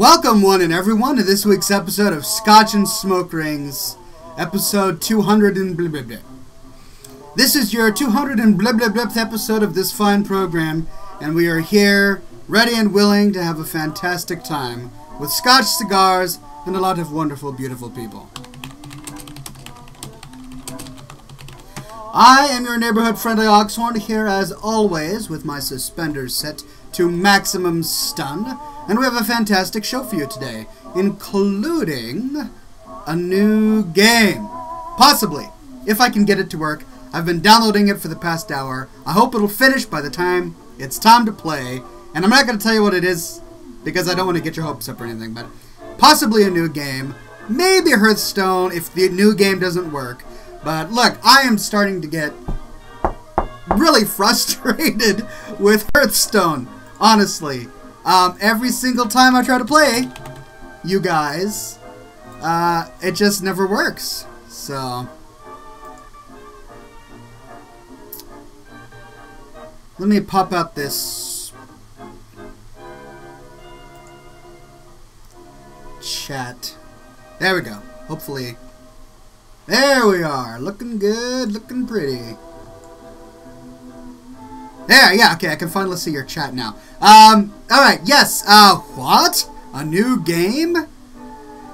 Welcome, one and everyone, to this week's episode of Scotch and Smoke Rings, episode 200 and blah blah blah. This is your 200 and blah blah blah episode of this fine program, and we are here, ready and willing to have a fantastic time with Scotch cigars and a lot of wonderful, beautiful people. I am your neighborhood friendly Oxhorn, here as always with my suspenders set to maximum stun, and we have a fantastic show for you today, including a new game. Possibly, if I can get it to work. I've been downloading it for the past hour. I hope it'll finish by the time it's time to play, and I'm not going to tell you what it is, because I don't want to get your hopes up or anything, but possibly a new game, maybe Hearthstone if the new game doesn't work. But look, I am starting to get really frustrated with Hearthstone, honestly. Every single time I try to play, you guys, it just never works. So, let me pop out this chat. There we go. Hopefully. There we are. Looking good, looking pretty. There, yeah, okay, I can finally see your chat now. Alright, yes, what? A new game?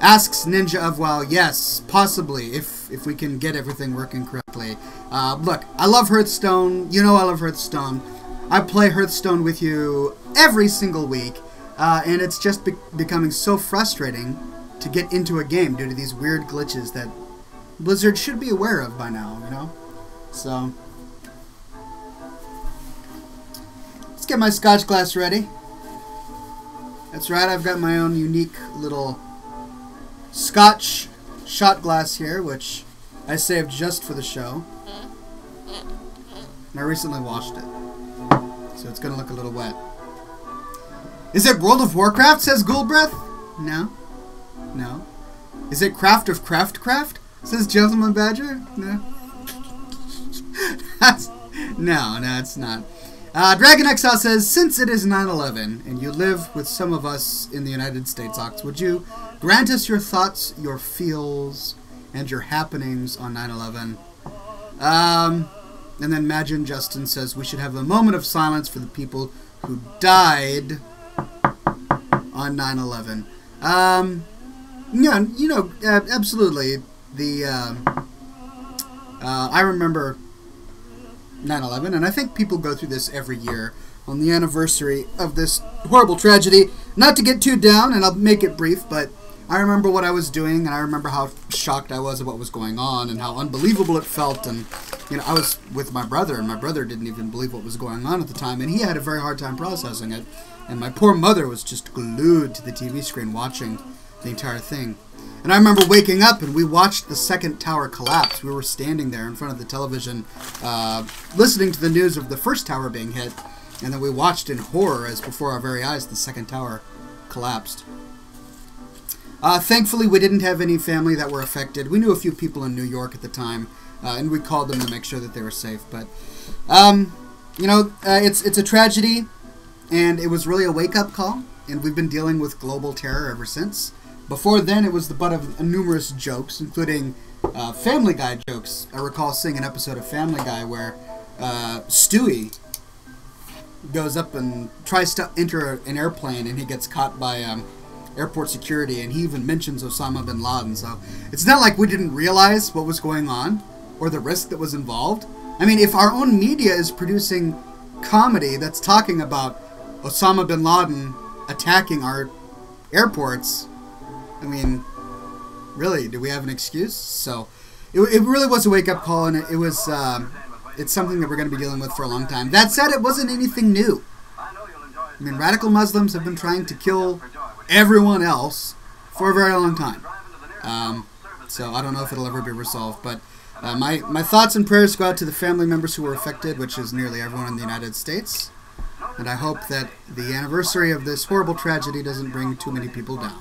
Asks Ninja of WoW. Yes, possibly, if we can get everything working correctly. Look, I love Hearthstone. You know I love Hearthstone. I play Hearthstone with you every single week, and it's just becoming so frustrating to get into a game due to these weird glitches that Blizzard should be aware of by now, you know? So, let's get my Scotch glass ready. That's right, I've got my own unique little Scotch shot glass here, which I saved just for the show. And I recently washed it, so it's gonna look a little wet. Is it World of Warcraft, says Ghoulbreath? No. No. Is it Craft of Craft? Says Gentleman Badger? No. No, it's not. Dragon Exile says, since it is 9/11 and you live with some of us in the United States, Ox, would you grant us your thoughts, your feels, and your happenings on 9/11? And then Imagine Justin says, we should have a moment of silence for the people who died on 9/11. Yeah, you know, absolutely. I remember 9/11, and I think people go through this every year on the anniversary of this horrible tragedy. Not to get too down, and I'll make it brief, but I remember what I was doing, and I remember how shocked I was at what was going on, and how unbelievable it felt, and, you know, I was with my brother, and my brother didn't even believe what was going on at the time, and he had a very hard time processing it, and my poor mother was just glued to the TV screen watching the entire thing. And I remember waking up and we watched the second tower collapse. We were standing there in front of the television, listening to the news of the first tower being hit, and then we watched in horror as before our very eyes the second tower collapsed. Thankfully, we didn't have any family that were affected. We knew a few people in New York at the time, and we called them to make sure that they were safe. But, you know, it's a tragedy, and it was really a wake-up call, and we've been dealing with global terror ever since. Before then, it was the butt of numerous jokes, including Family Guy jokes. I recall seeing an episode of Family Guy where Stewie goes up and tries to enter an airplane, and he gets caught by airport security, and he even mentions Osama bin Laden. So it's not like we didn't realize what was going on or the risk that was involved. I mean, if our own media is producing comedy that's talking about Osama bin Laden attacking our airports, I mean, really, do we have an excuse? So, it really was a wake-up call, and it was, it's something that we're going to be dealing with for a long time. That said, it wasn't anything new. I mean, radical Muslims have been trying to kill everyone else for a very long time. So, I don't know if it'll ever be resolved, but my thoughts and prayers go out to the family members who were affected, which is nearly everyone in the United States. And I hope that the anniversary of this horrible tragedy doesn't bring too many people down.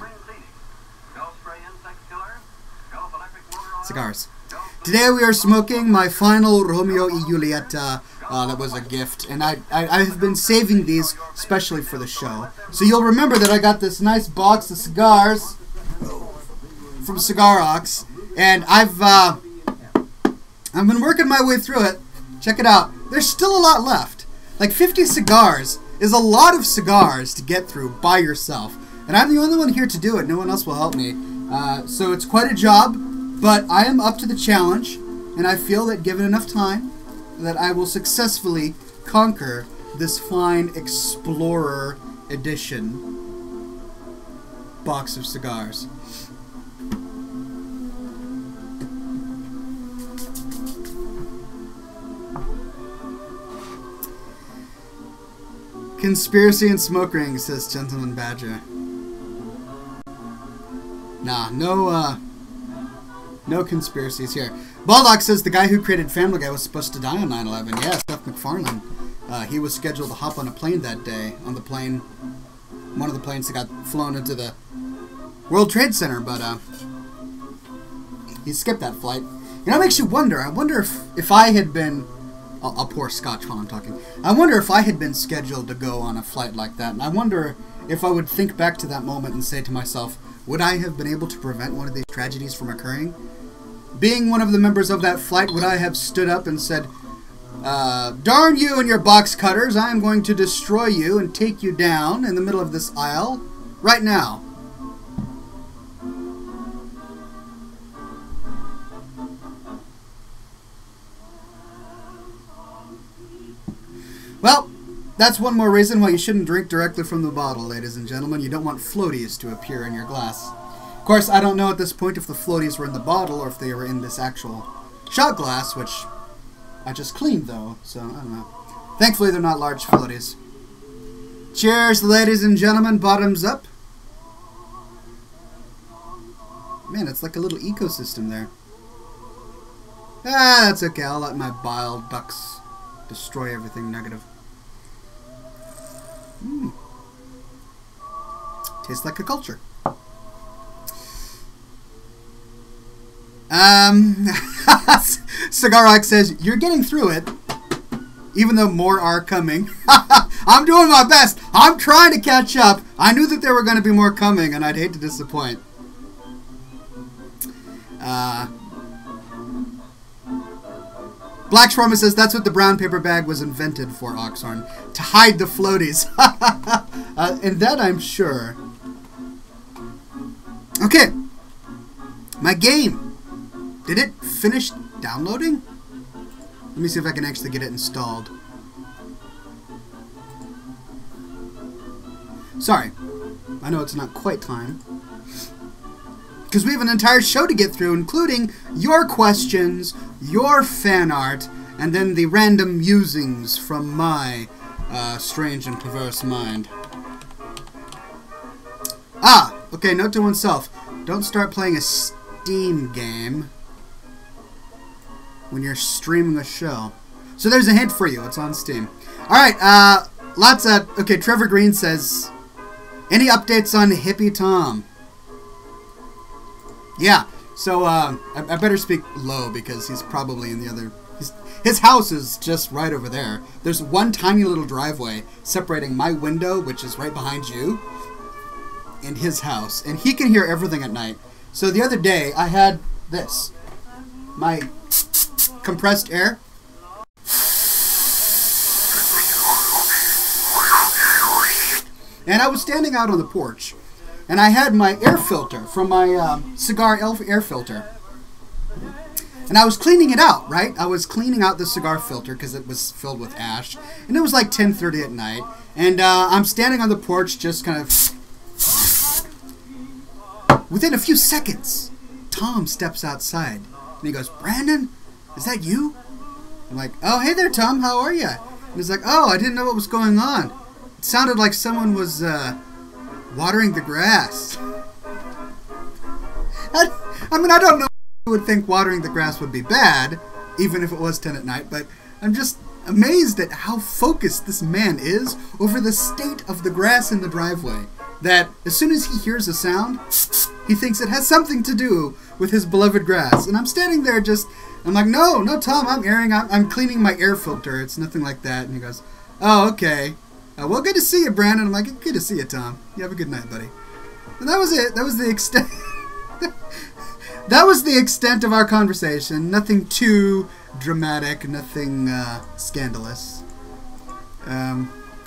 Cigars. Today we are smoking my final Romeo y Julieta That was a gift, and I have been saving these especially for the show. So you'll remember that I got this nice box of cigars from Cigar Ox, and I've been working my way through it. Check it out. There's still a lot left. Like 50 cigars is a lot of cigars to get through by yourself, and I'm the only one here to do it. No one else will help me. So it's quite a job, but I am up to the challenge, and I feel that given enough time, that I will successfully conquer this fine Explorer Edition box of cigars. Conspiracy and smoke rings, says Gentleman Badger. Nah, no conspiracies here. Baldock says the guy who created Family Guy was supposed to die on 9/11. Yeah, Seth MacFarlane. He was scheduled to hop on a plane that day. On the plane, one of the planes that got flown into the World Trade Center, but he skipped that flight. You know, it makes you wonder. I wonder if I had been... I'll pour Scotch while I'm talking. I wonder if I had been scheduled to go on a flight like that. And I wonder if I would think back to that moment and say to myself, would I have been able to prevent one of these tragedies from occurring? Being one of the members of that flight, would I have stood up and said, darn you and your box cutters, I am going to destroy you and take you down in the middle of this aisle right now. Well, that's one more reason why you shouldn't drink directly from the bottle, ladies and gentlemen. You don't want floaties to appear in your glass. Of course, I don't know at this point if the floaties were in the bottle or if they were in this actual shot glass, which I just cleaned, though, so I don't know. Thankfully, they're not large floaties. Cheers, ladies and gentlemen. Bottoms up. Man, it's like a little ecosystem there. Ah, that's okay. I'll let my bile ducts destroy everything negative. Tastes like a culture. Cigar Rock says, you're getting through it, even though more are coming. I'm doing my best. I'm trying to catch up. I knew that there were going to be more coming, and I'd hate to disappoint. Black Shawarma says that's what the brown paper bag was invented for, Oxhorn. To hide the floaties. And that I'm sure. Okay. My game. Did it finish downloading? Let me see if I can actually get it installed. Sorry. I know it's not quite time. Because we have an entire show to get through, including your questions, your fan art, and then the random musings from my strange and perverse mind. Okay, note to oneself. Don't start playing a Steam game when you're streaming a show. So there's a hint for you. It's on Steam. Alright, okay, Trevor Green says, any updates on Hippie Tom? Yeah, so I better speak low because he's probably in the other... His house is just right over there. There's one tiny little driveway separating my window, which is right behind you, and his house. And he can hear everything at night. So the other day, I had this. My compressed air. And I was standing out on the porch. And I had my air filter from my cigar air filter. And I was cleaning it out, right? I was cleaning out the cigar filter because it was filled with ash. And it was like 10:30 at night. And I'm standing on the porch just kind of... Within a few seconds, Tom steps outside. And he goes, Brandon, is that you? I'm like, oh, hey there, Tom. How are you? And he's like, oh, I didn't know what was going on. It sounded like someone was... watering the grass. I mean, I don't know if you would think watering the grass would be bad, even if it was 10 at night, but I'm just amazed at how focused this man is over the state of the grass in the driveway. that as soon as he hears a sound, he thinks it has something to do with his beloved grass. And I'm standing there just, I'm like, no, Tom, I'm cleaning my air filter. It's nothing like that. And he goes, oh, okay. Well, good to see you, Brandon. I'm like, good to see you, Tom. You have a good night, buddy. And that was it. That was the extent. That was the extent of our conversation. Nothing too dramatic. Nothing scandalous.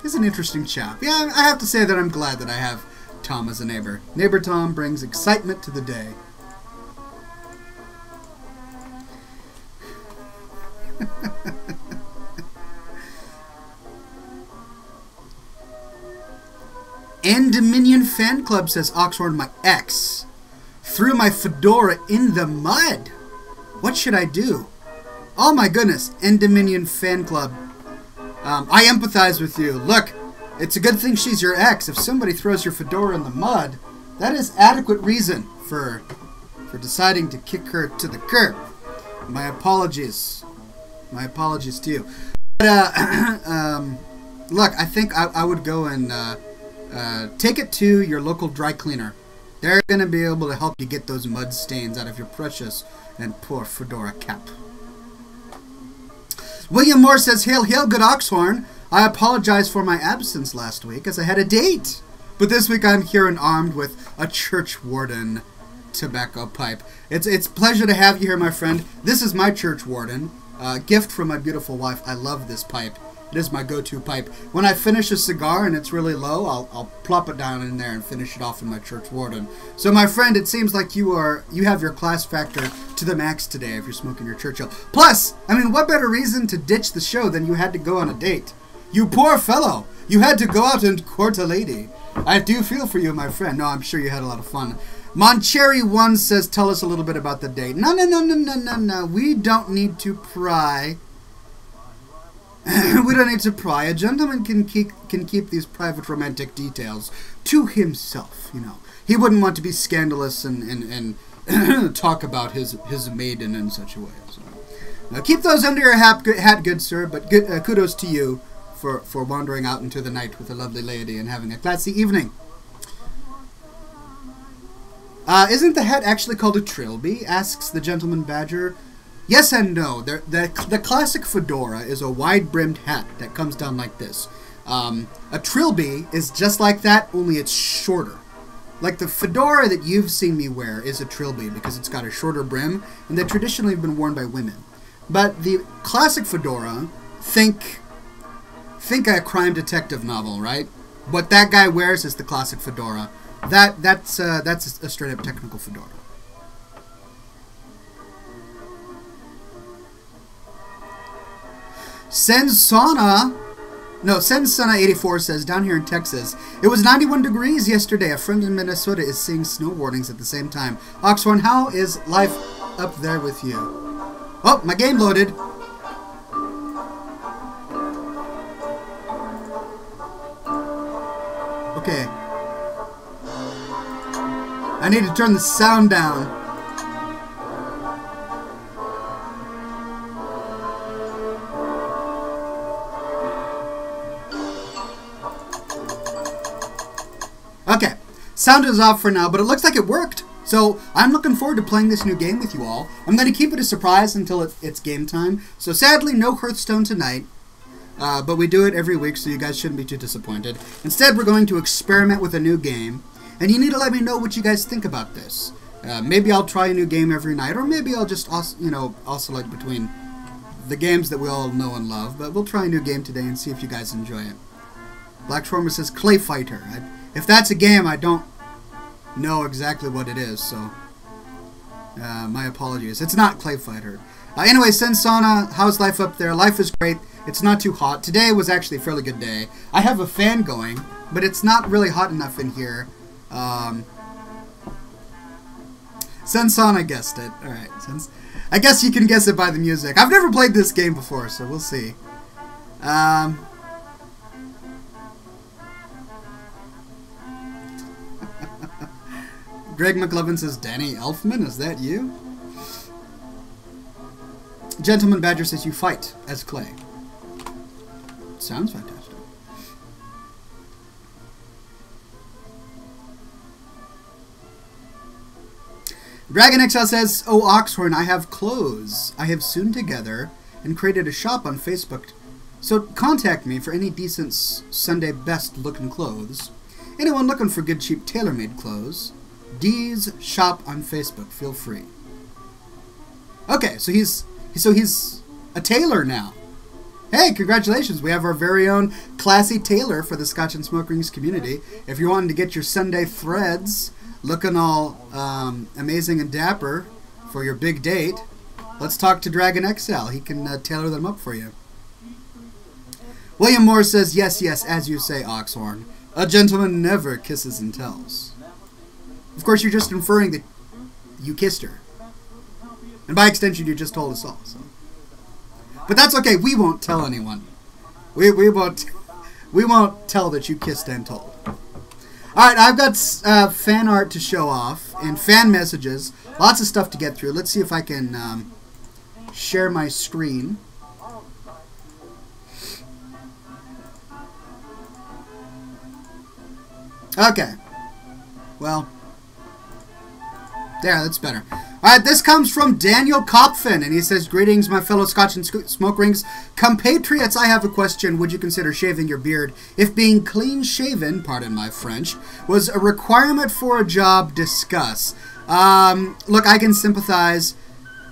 He's an interesting chap. Yeah, I have to say that I'm glad that I have Tom as a neighbor. Neighbor Tom brings excitement to the day. Dominion Fan Club says, Oxhorn, my ex, threw my fedora in the mud. What should I do? Oh my goodness, Dominion Fan Club. I empathize with you. Look, it's a good thing she's your ex. If somebody throws your fedora in the mud, that is adequate reason for deciding to kick her to the curb. My apologies. My apologies to you. But, look, I think I would go and take it to your local dry cleaner. They're going to be able to help you get those mud stains out of your precious and poor fedora cap. William Moore says, hail, hail, good Oxhorn. I apologize for my absence last week as I had a date. But this week I'm here and armed with a church warden tobacco pipe. It's a pleasure to have you here, my friend. This is my church warden. Gift from my beautiful wife. I love this pipe. It is my go-to pipe. When I finish a cigar and it's really low, I'll plop it down in there and finish it off in my church warden. So, my friend, it seems like you have your class factor to the max today if you're smoking your Churchill. Plus, I mean, what better reason to ditch the show than you had to go on a date? You poor fellow! You had to go out and court a lady. I do feel for you, my friend. No, I'm sure you had a lot of fun. Moncherry1 says, tell us a little bit about the date. No. We don't need to pry. We don't need to pry. A gentleman can keep these private romantic details to himself, you know. He wouldn't want to be scandalous and talk about his maiden in such a way. So, now keep those under your hat, good sir, but kudos to you for wandering out into the night with a lovely lady and having a classy evening. Isn't the hat actually called a trilby? Asks the gentleman badger. Yes and no. The classic fedora is a wide-brimmed hat that comes down like this. A trilby is just like that, only it's shorter. Like the fedora that you've seen me wear is a trilby because it's got a shorter brim, and they traditionally have been worn by women. But the classic fedora, think a crime detective novel, right? What that guy wears is the classic fedora. That's a straight-up technical fedora. Sensana84 says, down here in Texas, it was 91 degrees yesterday. A friend in Minnesota is seeing snow warnings at the same time. Oxhorn, how is life up there with you? Oh, my game loaded. Okay. I need to turn the sound down. Okay, sound is off for now, but it looks like it worked. So I'm looking forward to playing this new game with you all. I'm going to keep it a surprise until it's game time. So sadly, no Hearthstone tonight. But we do it every week, so you guys shouldn't be too disappointed. Instead, we're going to experiment with a new game. And you need to let me know what you guys think about this. Maybe I'll try a new game every night, or maybe I'll just oscillate between the games that we all know and love. But we'll try a new game today and see if you guys enjoy it. Black Shawarma says Clay Fighter. If that's a game, I don't know exactly what it is, so my apologies. It's not Clay Fighter. Anyway, Sensana, how's life up there? Life is great. It's not too hot. Today was actually a fairly good day. I have a fan going, but it's not really hot enough in here. Sensana guessed it. Alright, I guess you can guess it by the music. I've never played this game before, so we'll see. Greg McLovin says, Danny Elfman, is that you? Gentleman Badger says, you fight as Clay. Sounds fantastic. Dragon XL says, "Oh, Oxhorn, I have clothes I have sewn together and created a shop on Facebook. So contact me for any decent Sunday best looking clothes. Anyone looking for good cheap tailor-made clothes, D's shop on Facebook. Feel free." Okay, so he's a tailor now. Hey, congratulations! We have our very own classy tailor for the Scotch and Smoke Rings community. If you're wanting to get your Sunday threads looking all amazing and dapper for your big date, let's talk to Dragon XL. He can tailor them up for you. William Moore says, "Yes, yes, as you say, Oxhorn. A gentleman never kisses and tells." Of course, you're just inferring that you kissed her. And by extension, you just told us all. So. But that's okay. We won't tell anyone. We won't tell that you kissed and told. All right, I've got fan art to show off and fan messages. Lots of stuff to get through. Let's see if I can share my screen. Okay. Well, there, that's better. Alright, this comes from Daniel Kopfin, and he says, "Greetings, my fellow Scotch and Smoke Rings compatriots. I have a question. Would you consider shaving your beard if being clean-shaven, pardon my French, was a requirement for a job? Discuss." Look, I can sympathize.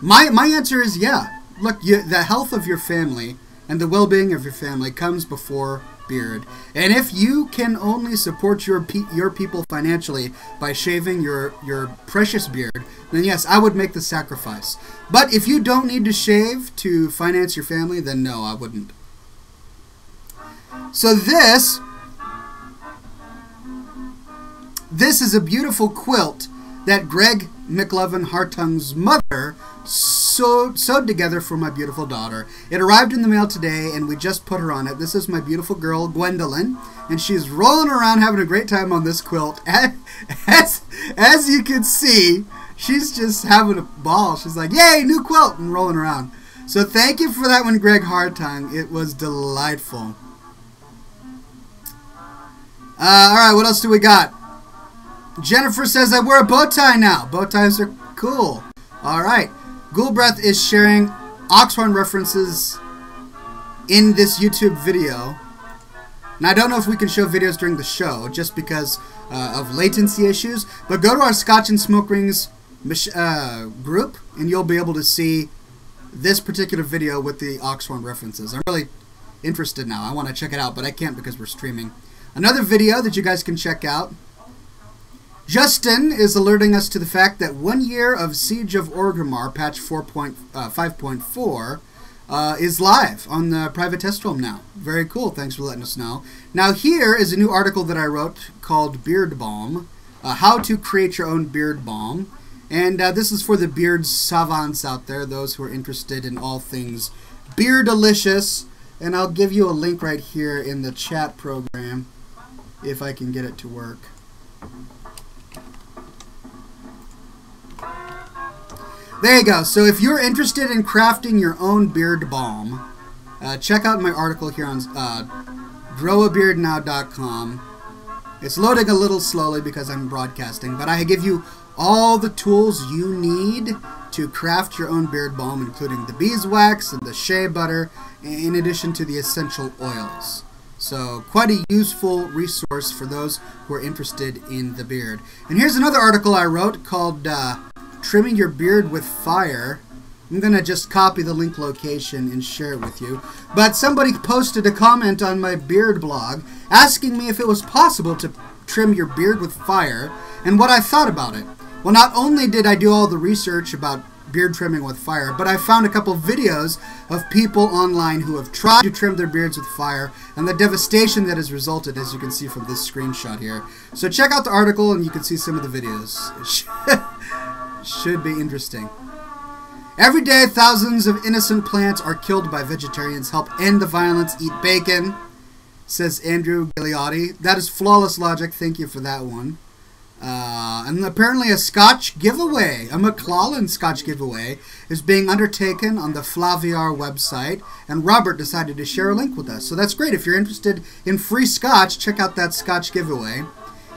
My answer is yeah. Look, the health of your family and the well-being of your family comes before beard. And if you can only support your people financially by shaving your precious beard, then yes, I would make the sacrifice. But if you don't need to shave to finance your family, then no, I wouldn't. So this is a beautiful quilt that Greg McLovin Hartung's mother sewed together for my beautiful daughter. It arrived in the mail today, and we just put her on it. This is my beautiful girl, Gwendolyn, and she's rolling around having a great time on this quilt. As you can see, she's just having a ball. She's like, "Yay, new quilt!" and rolling around. So thank you for that one, Greg Hartung. It was delightful. All right, what else do we got? Jennifer says, "I wear a bow tie now." Bow ties are cool. All right. Ghoulbreath is sharing Oxhorn references in this YouTube video. Now, I don't know if we can show videos during the show just because of latency issues, but go to our Scotch and Smoke Rings group, and you'll be able to see this particular video with the Oxhorn references. I'm really interested now. I want to check it out, but I can't because we're streaming. Another video that you guys can check out. Justin is alerting us to the fact that 1 year of Siege of Orgrimmar, patch 4.5.4, is live on the private test realm now. Very cool. Thanks for letting us know. Now here is a new article that I wrote called Beard Balm, how to create your own beard balm. And this is for the beard savants out there, those who are interested in all things beard-delicious. And I'll give you a link right here in the chat program if I can get it to work. There you go. So if you're interested in crafting your own beard balm, check out my article here on growabeardnow.com. It's loading a little slowly because I'm broadcasting, but I give you all the tools you need to craft your own beard balm, including the beeswax and the shea butter, in addition to the essential oils. So quite a useful resource for those who are interested in the beard. And here's another article I wrote called Trimming Your Beard with Fire. I'm going to just copy the link location and share it with you. But somebody posted a comment on my beard blog asking me if it was possible to trim your beard with fire and what I thought about it. Well, not only did I do all the research about beard trimming with fire, but I found a couple videos of people online who have tried to trim their beards with fire and the devastation that has resulted, as you can see from this screenshot here. So check out the article and you can see some of the videos. Should be interesting. Every day, thousands of innocent plants are killed by vegetarians. Help end the violence. Eat bacon, says Andrew Gigliotti. That is flawless logic. Thank you for that one. And apparently a Scotch giveaway, a McClellan Scotch giveaway, is being undertaken on the Flaviar website, and Robert decided to share a link with us. So that's great. If you're interested in free Scotch, check out that Scotch giveaway.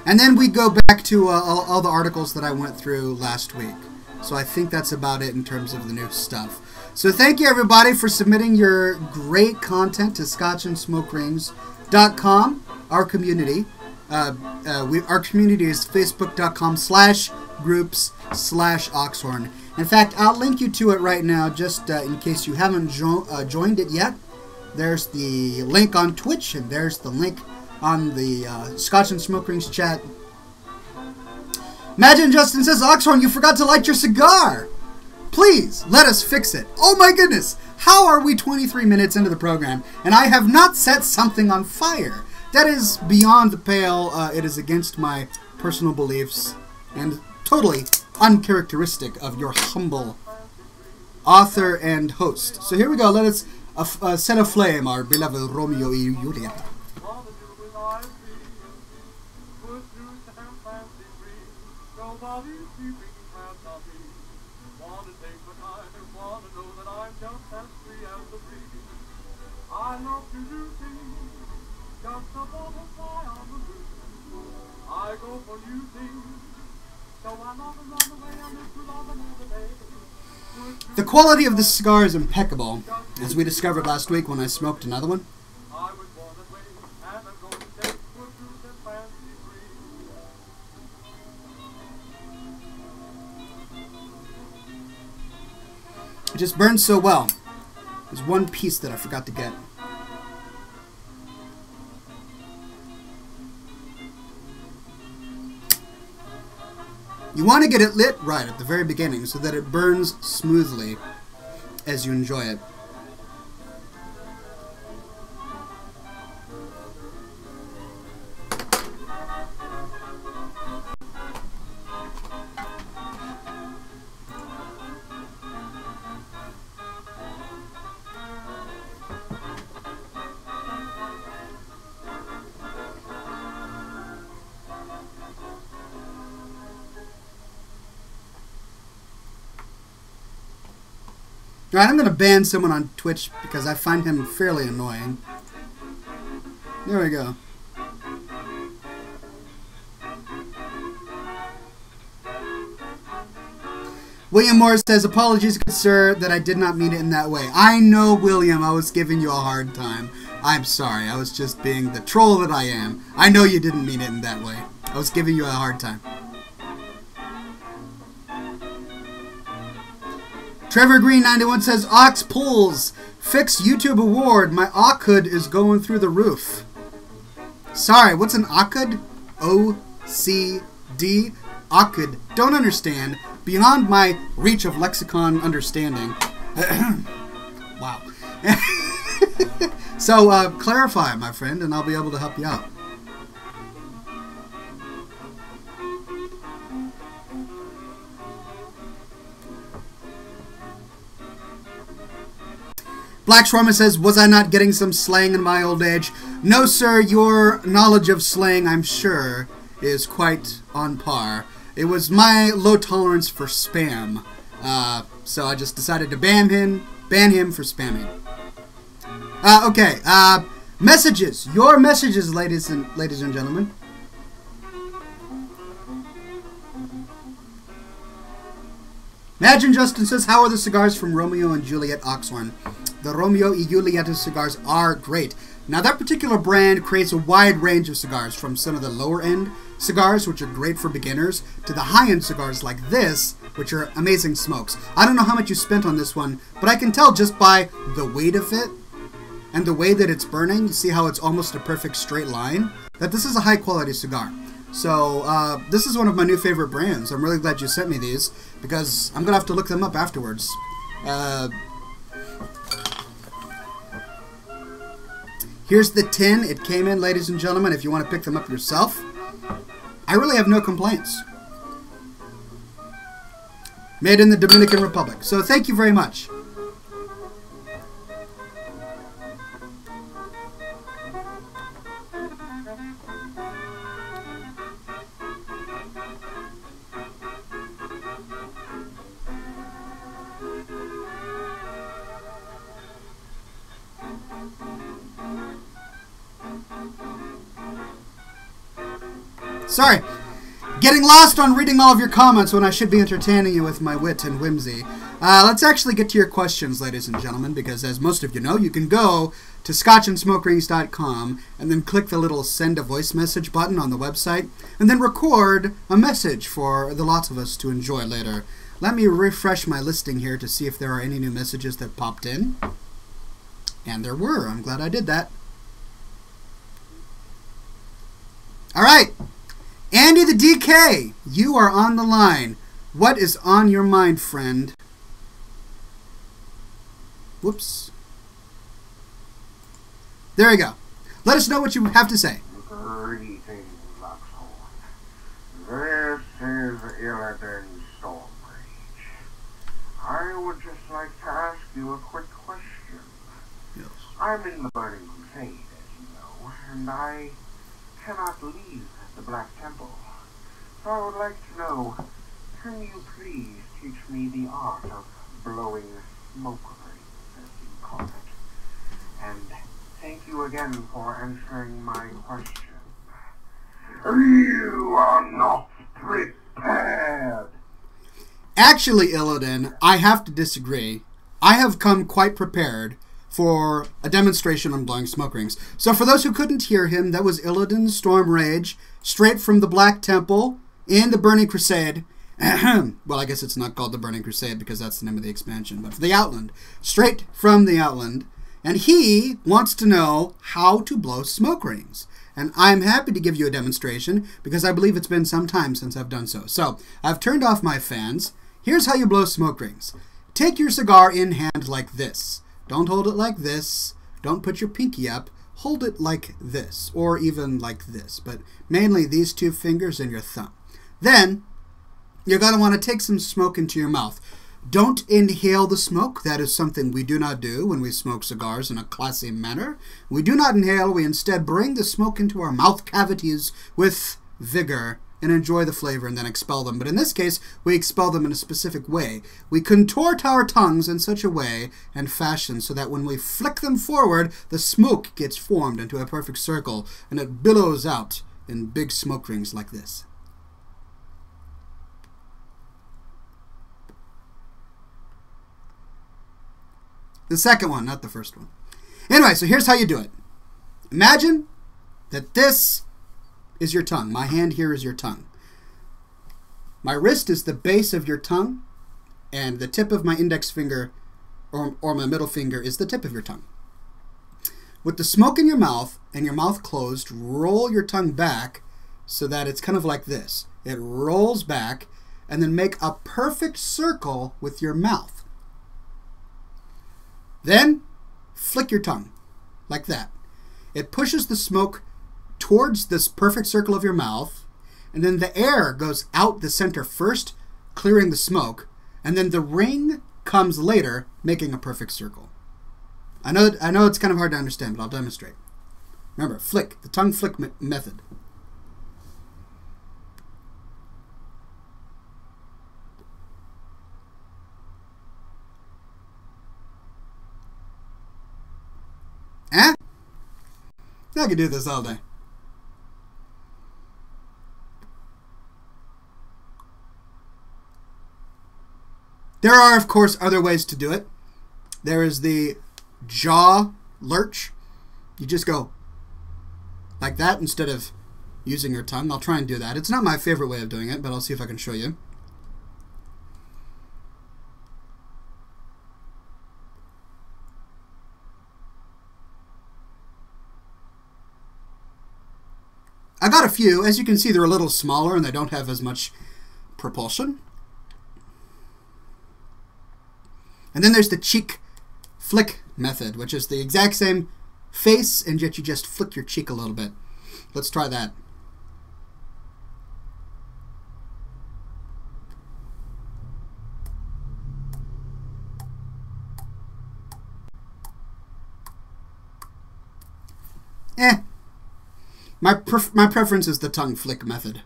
And then we go back to all the articles that I went through last week. So I think that's about it in terms of the new stuff. So thank you, everybody, for submitting your great content to scotchandsmokerings.com, our community. Our community is facebook.com/groups/Oxhorn. In fact, I'll link you to it right now, just in case you haven't joined it yet. There's the link on Twitch, and there's the link on the Scotch and Smoke Rings chat. Imagine Justin says, Oxhorn, you forgot to light your cigar. Please, let us fix it. Oh my goodness, how are we 23 minutes into the program, and I have not set something on fire? That is beyond the pale. It is against my personal beliefs, and totally uncharacteristic of your humble author and host. So here we go. Let us set aflame our beloved Romeo y Juliet. The quality of this cigar is impeccable, as we discovered last week when I smoked another one. It just burns so well. There's one piece that I forgot to get. You want to get it lit right at the very beginning so that it burns smoothly as you enjoy it. Alright, I'm going to ban someone on Twitch because I find him fairly annoying. There we go. William Morris says, apologies, good sir, that I did not mean it in that way. I know, William, I was giving you a hard time. I'm sorry, I was just being the troll that I am. I know you didn't mean it in that way. I was giving you a hard time. Trevor Green 91 says, Ox pulls. Fix YouTube award. My OCUD is going through the roof. Sorry, what's an OCUD? O-C-D? OCUD. Don't understand. Beyond my reach of lexicon understanding. Wow. So, clarify, my friend, and I'll be able to help you out. Black Shawarma says, was I not getting some slang in my old age? No, sir, your knowledge of slang, I'm sure, is quite on par. It was my low tolerance for spam. So I just decided to ban him for spamming. Okay, messages. Your messages, ladies and gentlemen. Imagine Justin says, how are the cigars from Romeo and Juliet Oxhorn? The Romeo y Juliet cigars are great. Now that particular brand creates a wide range of cigars, from some of the lower end cigars, which are great for beginners, to the high end cigars like this, which are amazing smokes. I don't know how much you spent on this one, but I can tell just by the weight of it and the way that it's burning, you see how it's almost a perfect straight line, that this is a high quality cigar. So this is one of my new favorite brands. I'm really glad you sent me these, because I'm going to have to look them up afterwards. Here's the tin it came in, ladies and gentlemen, if you want to pick them up yourself. I really have no complaints. Made in the Dominican Republic. So thank you very much. Sorry. Getting lost on reading all of your comments when I should be entertaining you with my wit and whimsy. Let's actually get to your questions, ladies and gentlemen, because as most of you know, you can go to scotchandsmokerings.com and then click the little send a voice message button on the website and then record a message for the lots of us to enjoy later. Let me refresh my listing here to see if there are any new messages that popped in. And there were. I'm glad I did that. All right. Andy the DK, you are on the line. What is on your mind, friend? Whoops. There you go. Let us know what you have to say. Greetings, Oxhorn. This is Illidan Stormrage. I would just like to ask you a quick question. Yes. I'm in the Burning Crusade, as you know, and I cannot leave the Black Temple. So I would like to know, can you please teach me the art of blowing smoke rings, as you call it? And thank you again for answering my question. You are not prepared. Actually, Illidan, I have to disagree. I have come quite prepared for a demonstration on blowing smoke rings. So for those who couldn't hear him, that was Illidan Stormrage, straight from the Black Temple in the Burning Crusade. Well, I guess it's not called the Burning Crusade because that's the name of the expansion, but for the Outland. Straight from the Outland. And he wants to know how to blow smoke rings. And I'm happy to give you a demonstration because I believe it's been some time since I've done so. So, I've turned off my fans. Here's how you blow smoke rings. Take your cigar in hand like this. Don't hold it like this. Don't put your pinky up. Hold it like this, or even like this, but mainly these two fingers and your thumb. Then, you're going to want to take some smoke into your mouth. Don't inhale the smoke. That is something we do not do when we smoke cigars in a classy manner. We do not inhale. We instead bring the smoke into our mouth cavities with vigor and enjoy the flavor and then expel them. But in this case, we expel them in a specific way. We contort our tongues in such a way and fashion so that when we flick them forward, the smoke gets formed into a perfect circle and it billows out in big smoke rings like this. The second one, not the first one. Anyway, so here's how you do it. Imagine that this is your tongue. My hand here is your tongue. My wrist is the base of your tongue, and the tip of my index finger or my middle finger is the tip of your tongue. With the smoke in your mouth and your mouth closed, roll your tongue back so that it's kind of like this. It rolls back, and then make a perfect circle with your mouth. Then, flick your tongue, like that. It pushes the smoke towards this perfect circle of your mouth, and then the air goes out the center first, clearing the smoke, and then the ring comes later, making a perfect circle. I know it's kind of hard to understand, but I'll demonstrate. Remember, flick, the tongue flick method. Eh? I could do this all day. There are, of course, other ways to do it. There is the jaw lurch. You just go like that instead of using your tongue. I'll try and do that. It's not my favorite way of doing it, but I'll see if I can show you. I got a few. As you can see, they're a little smaller and they don't have as much propulsion. And then there's the cheek flick method, which is the exact same face, and yet you just flick your cheek a little bit. Let's try that. My preference is the tongue flick method.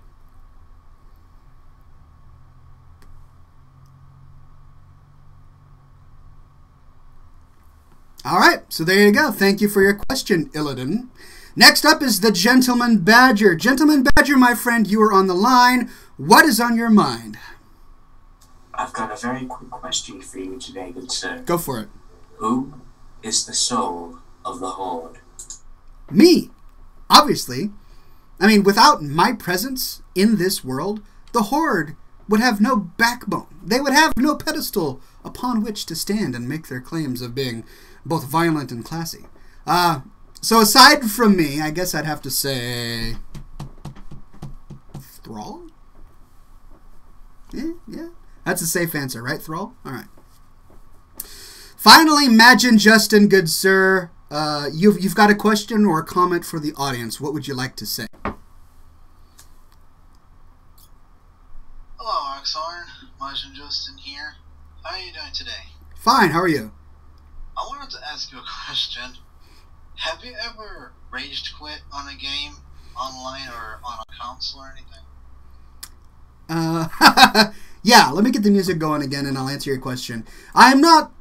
All right, so there you go. Thank you for your question, Illidan. Next up is the Gentleman Badger. Gentleman Badger, my friend, you are on the line. What is on your mind? I've got a very quick question for you today, good sir. Go for it. Who is the soul of the Horde? Me, obviously. I mean, without my presence in this world, the Horde would have no backbone. They would have no pedestal upon which to stand and make their claims of being both violent and classy. So aside from me, I guess I'd have to say... Thrall? Yeah. That's a safe answer, right, Thrall? All right. Finally, Imagine Justin, good sir. You've got a question or a comment for the audience. What would you like to say? Hello, Oxhorn. Imagine Justin here. How are you doing today? Fine, how are you? I wanted to ask you a question. Have you ever rage quit on a game, online or on a console or anything? Yeah, let me get the music going again and I'll answer your question. I'm not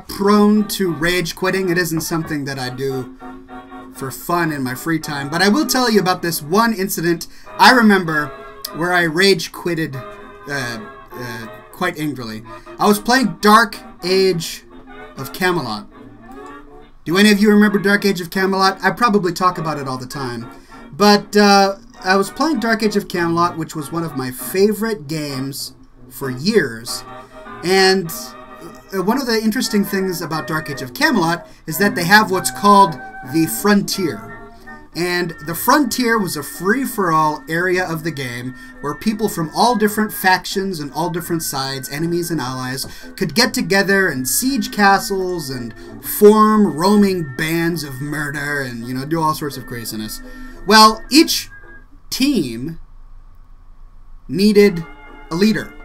prone to rage quitting. It isn't something that I do for fun in my free time. But I will tell you about this one incident I remember where I rage quitted quite angrily. I was playing Dark Age of Camelot. Do any of you remember Dark Age of Camelot? I probably talk about it all the time. But I was playing Dark Age of Camelot, which was one of my favorite games for years. And one of the interesting things about Dark Age of Camelot is that they have what's called the Frontier. And the Frontier was a free-for-all area of the game where people from all different factions and all different sides, enemies and allies, could get together and siege castles and form roaming bands of murder and, you know, do all sorts of craziness. Well, each team needed a leader.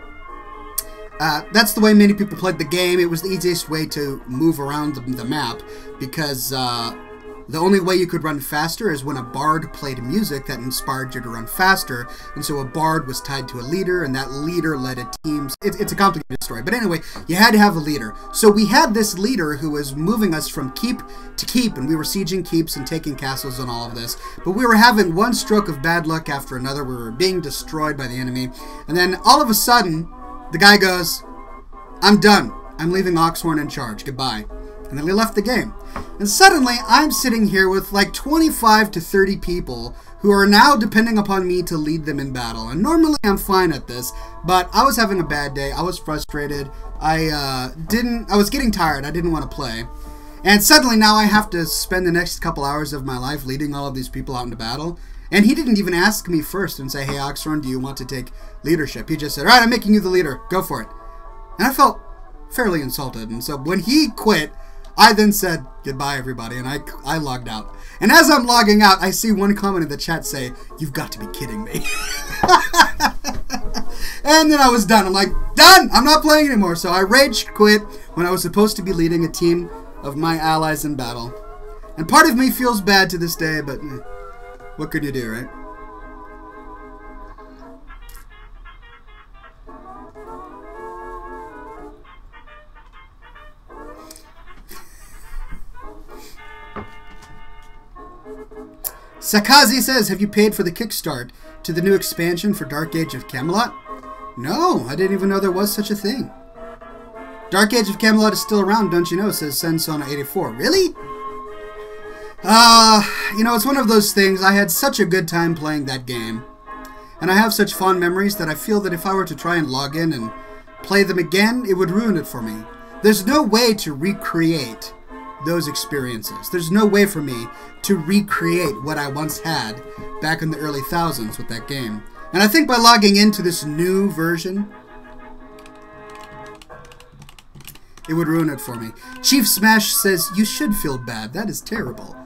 That's the way many people played the game. It was the easiest way to move around the map because the only way you could run faster is when a bard played music that inspired you to run faster. And so a bard was tied to a leader, and that leader led a team. It's a complicated story. But anyway, you had to have a leader. So we had this leader who was moving us from keep to keep, and we were sieging keeps and taking castles and all of this. But we were having one stroke of bad luck after another. We were being destroyed by the enemy. And then all of a sudden, the guy goes, "I'm done. I'm leaving Oxhorn in charge. Goodbye." And then he left the game. And suddenly, I'm sitting here with like 25 to 30 people who are now depending upon me to lead them in battle. And normally I'm fine at this, but I was having a bad day. I was frustrated. I was getting tired. I didn't want to play. And suddenly now I have to spend the next couple hours of my life leading all of these people out into battle. And he didn't even ask me first and say, "Hey, Oxhorn, do you want to take leadership?" He just said, "All right, I'm making you the leader. Go for it." And I felt fairly insulted. And so when he quit, I then said, "Goodbye, everybody," and I logged out. And as I'm logging out, I see one comment in the chat say, "You've got to be kidding me." And then I was done. I'm like, done! I'm not playing anymore. So I rage quit when I was supposed to be leading a team of my allies in battle. And part of me feels bad to this day, but what could you do, right? Sakazi says, "Have you paid for the kickstart to the new expansion for Dark Age of Camelot?" No, I didn't even know there was such a thing. Dark Age of Camelot is still around, don't you know? Says Sensona84. Really? You know, it's one of those things. I had such a good time playing that game. And I have such fond memories that I feel that if I were to try and log in and play them again, it would ruin it for me. There's no way to recreate those experiences. There's no way for me to recreate what I once had back in the early thousands with that game. And I think by logging into this new version, it would ruin it for me. Chief Smash says, "You should feel bad. That is terrible."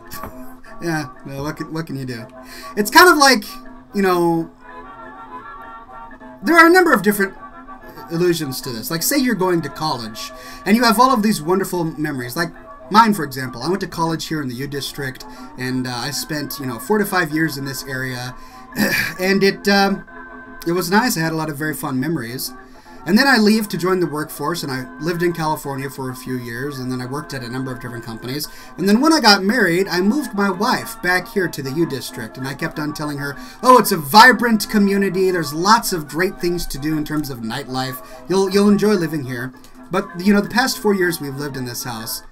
Yeah, well, what can you do? It's kind of like, you know, there are a number of different illusions to this. Like, say you're going to college, and you have all of these wonderful memories. Like, mine, for example. I went to college here in the U District, and I spent, 4 to 5 years in this area, and it was nice. I had a lot of very fun memories. And then I leave to join the workforce, and I lived in California for a few years, and then I worked at a number of different companies. And then when I got married, I moved my wife back here to the U District, and I kept on telling her, oh, it's a vibrant community, there's lots of great things to do in terms of nightlife, you'll enjoy living here. But, you know, the past 4 years we've lived in this house,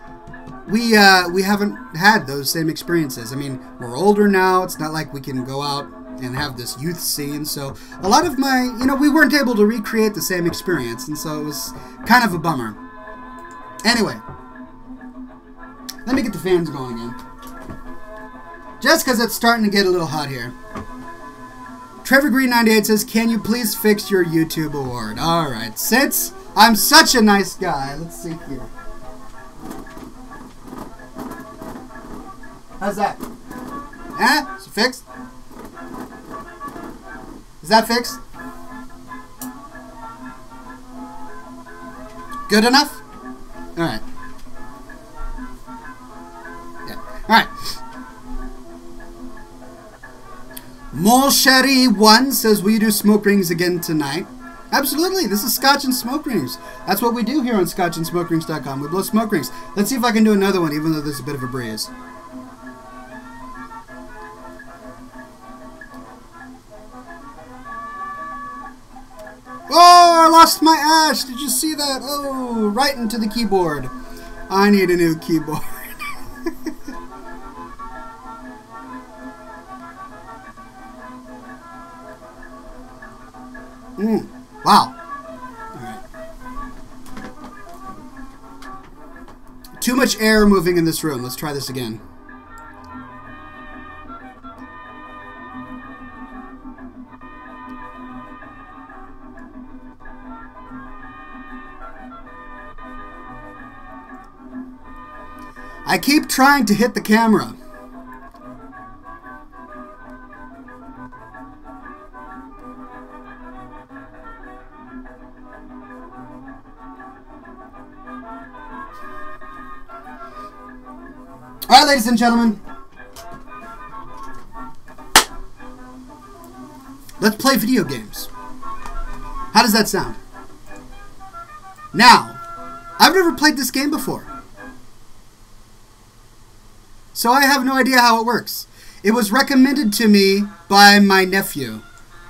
we haven't had those same experiences. I mean, we're older now, it's not like we can go out and have this youth scene, so a lot of my, you know, we weren't able to recreate the same experience, and so it was kind of a bummer. Anyway, let me get the fans going again. Just because it's starting to get a little hot here. Trevor Green 98 says, can you please fix your YouTube award? Alright, since I'm such a nice guy, let's see here. How's that? Eh? Is it fixed? Is that fixed? Good enough? Alright. Yeah. Alright. Molsherry1 says, will you do smoke rings again tonight? Absolutely. This is Scotch and Smoke Rings. That's what we do here on scotchandsmokerings.com. We blow smoke rings. Let's see if I can do another one, even though there's a bit of a breeze. Oh, I lost my ash. Did you see that? Oh, right into the keyboard. I need a new keyboard. Wow. All right. Too much air moving in this room. Let's try this again. I keep trying to hit the camera. All right, ladies and gentlemen. Let's play video games. How does that sound? Now, I've never played this game before. So I have no idea how it works. It was recommended to me by my nephew,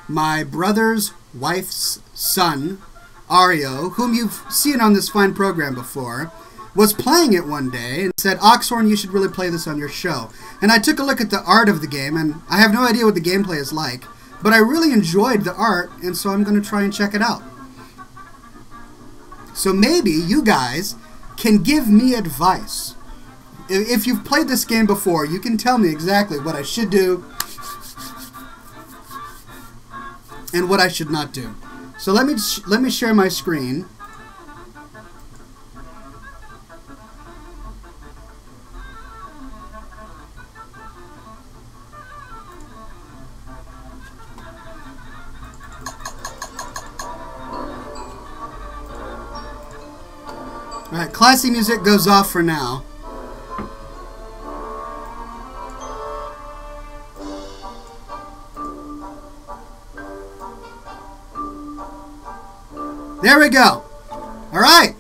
my brother's wife's son, Ario, whom you've seen on this fine program before, was playing it one day and said, Oxhorn, you should really play this on your show. And I took a look at the art of the game, and I have no idea what the gameplay is like, but I really enjoyed the art, and so I'm going to try and check it out. So maybe you guys can give me advice. If you've played this game before, you can tell me exactly what I should do and what I should not do. So let me share my screen. All right, classy music goes off for now. There we go. All right.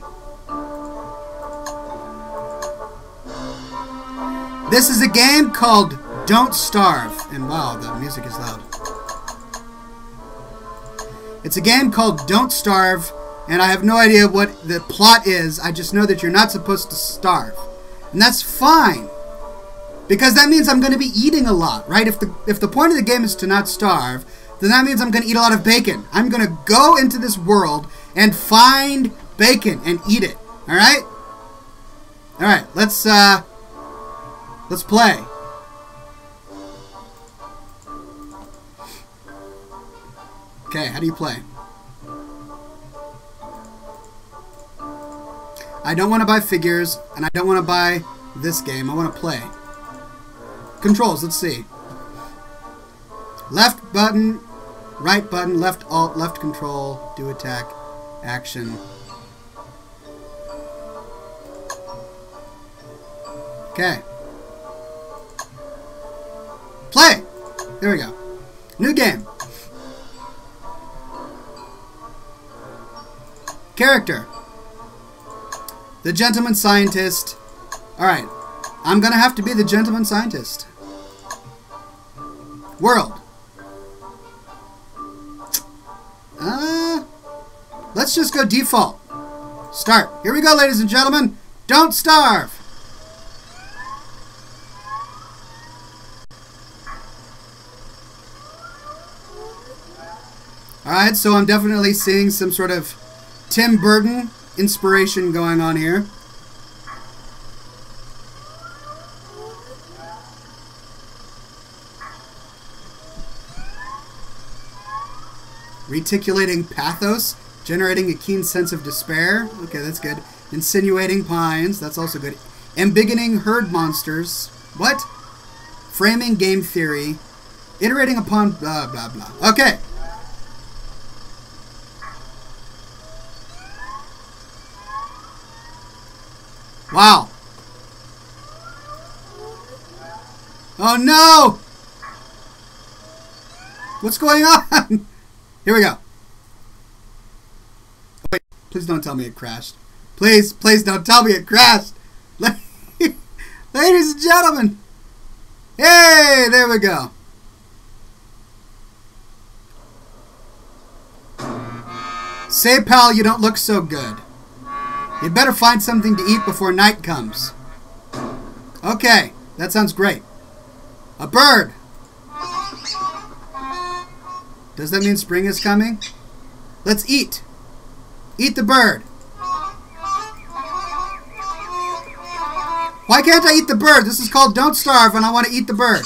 This is a game called Don't Starve. And wow, the music is loud. It's a game called Don't Starve, and I have no idea what the plot is. I just know that you're not supposed to starve. And that's fine, because that means I'm going to be eating a lot, right? If the point of the game is to not starve, then that means I'm going to eat a lot of bacon. I'm going to go into this world and find bacon and eat it. All right? All right, let's play. Okay, how do you play? I don't want to buy figures, and I don't want to buy this game. I want to play. Controls, let's see. Left button, right button, left alt, left control, do attack, action. Okay. Play! There we go. New game. Character. The gentleman scientist. Alright. I'm gonna have to be the gentleman scientist. World. Let's just go default. Start. Here we go, ladies and gentlemen. Don't starve. Alright, so I'm definitely seeing some sort of Tim Burton inspiration going on here. Reticulating pathos, generating a keen sense of despair. Okay, that's good. Insinuating pines, that's also good. Embiggening herd monsters. What? Framing game theory. Iterating upon blah, blah, blah. Okay. Wow. Oh no! What's going on? Here we go. Oh, wait, please don't tell me it crashed. Please, please don't tell me it crashed. Ladies and gentlemen. Hey, there we go. Say, pal, you don't look so good. You'd better find something to eat before night comes. Okay, that sounds great. A bird. Does that mean spring is coming? Let's eat. Eat the bird. Why can't I eat the bird? This is called Don't Starve and I want to eat the bird.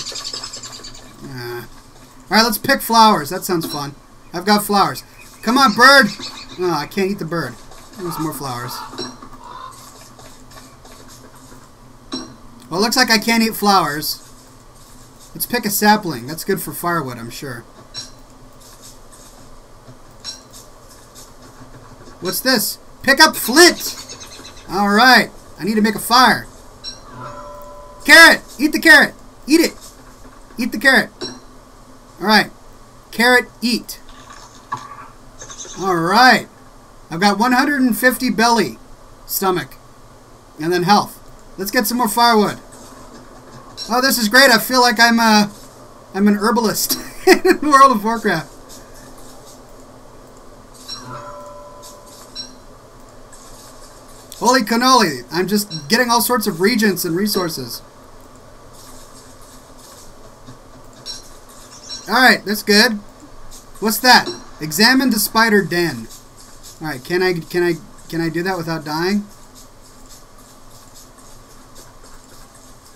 Alright, let's pick flowers. That sounds fun. I've got flowers. Come on, bird. Oh, I can't eat the bird. There's more flowers. Well, it looks like I can't eat flowers. Let's pick a sapling. That's good for firewood, I'm sure. What's this? Pick up flint! Alright. I need to make a fire. Carrot! Eat the carrot! Eat it! Eat the carrot. Alright. Carrot, eat. Alright. I've got 150 belly. Stomach. And then health. Let's get some more firewood. Oh, this is great. I feel like I'm an herbalist in World of Warcraft. Holy cannoli. I'm just getting all sorts of regents and resources. Alright, that's good. What's that? Examine the spider den. Alright, can I do that without dying?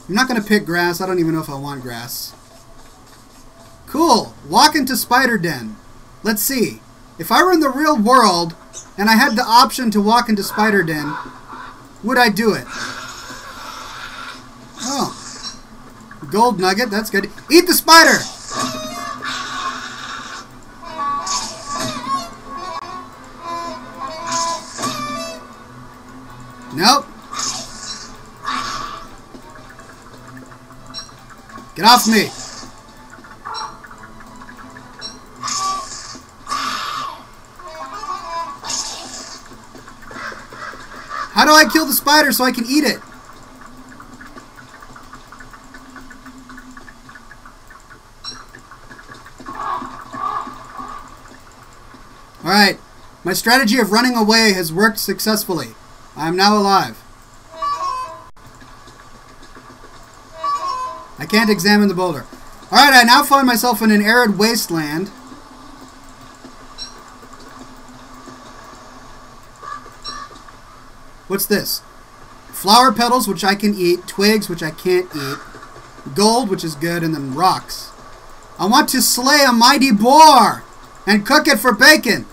I'm not going to pick grass. I don't even know if I want grass. Cool. Walk into spider den. Let's see. If I were in the real world and I had the option to walk into spider den, would I do it? Oh. Gold nugget. That's good. Eat the spider! Nope. Get off me! How do I kill the spider so I can eat it? Alright. My strategy of running away has worked successfully. I am now alive. I can't examine the boulder. Alright, I now find myself in an arid wasteland. What's this? Flower petals, which I can eat. Twigs, which I can't eat. Gold, which is good. And then rocks. I want to slay a mighty boar and cook it for bacon.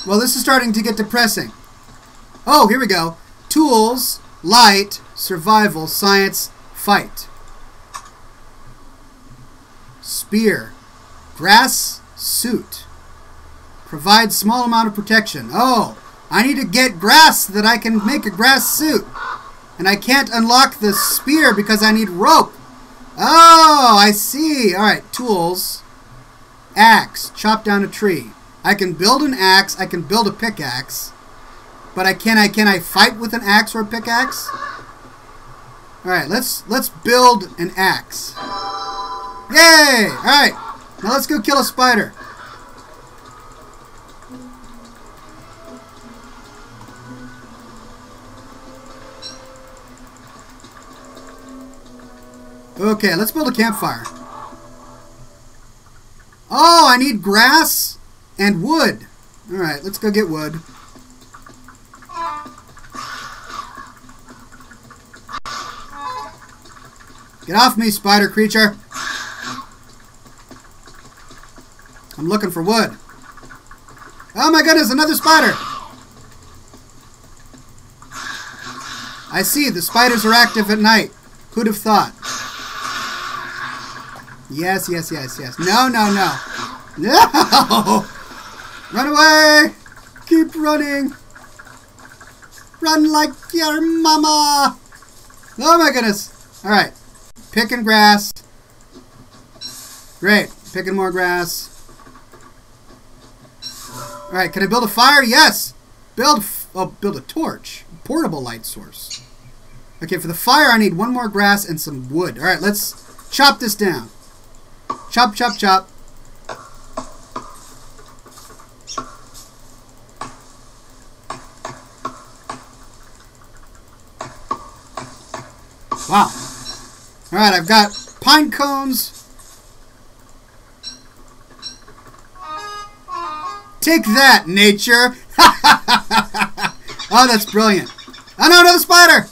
Well, this is starting to get depressing. Oh, here we go. Tools, light, survival, science, fight. Spear. Grass, suit. Provide small amount of protection. Oh, I need to get grass so that I can make a grass suit. And I can't unlock the spear because I need rope. Oh, I see. Alright, tools. Axe. Chop down a tree. I can build an axe. I can build a pickaxe. But can I fight with an axe or a pickaxe? Alright, let's build an axe. Yay! Alright, now let's go kill a spider. Okay, let's build a campfire. Oh, I need grass and wood. Alright, let's go get wood. Get off me, spider creature. I'm looking for wood. Oh my goodness, another spider. I see, the spiders are active at night. Who'd have thought? Yes, yes, yes, yes. No, no, no. No! Run away! Keep running. Run like your mama. Oh my goodness. Alright. Picking grass. Great. Picking more grass. Alright, can I build a fire? Yes! Build a torch. Portable light source. Okay, for the fire I need one more grass and some wood. Alright, let's chop this down. Chop, chop, chop. Wow. Alright, I've got pine cones. Take that, nature. Oh, that's brilliant. Oh no, another spider.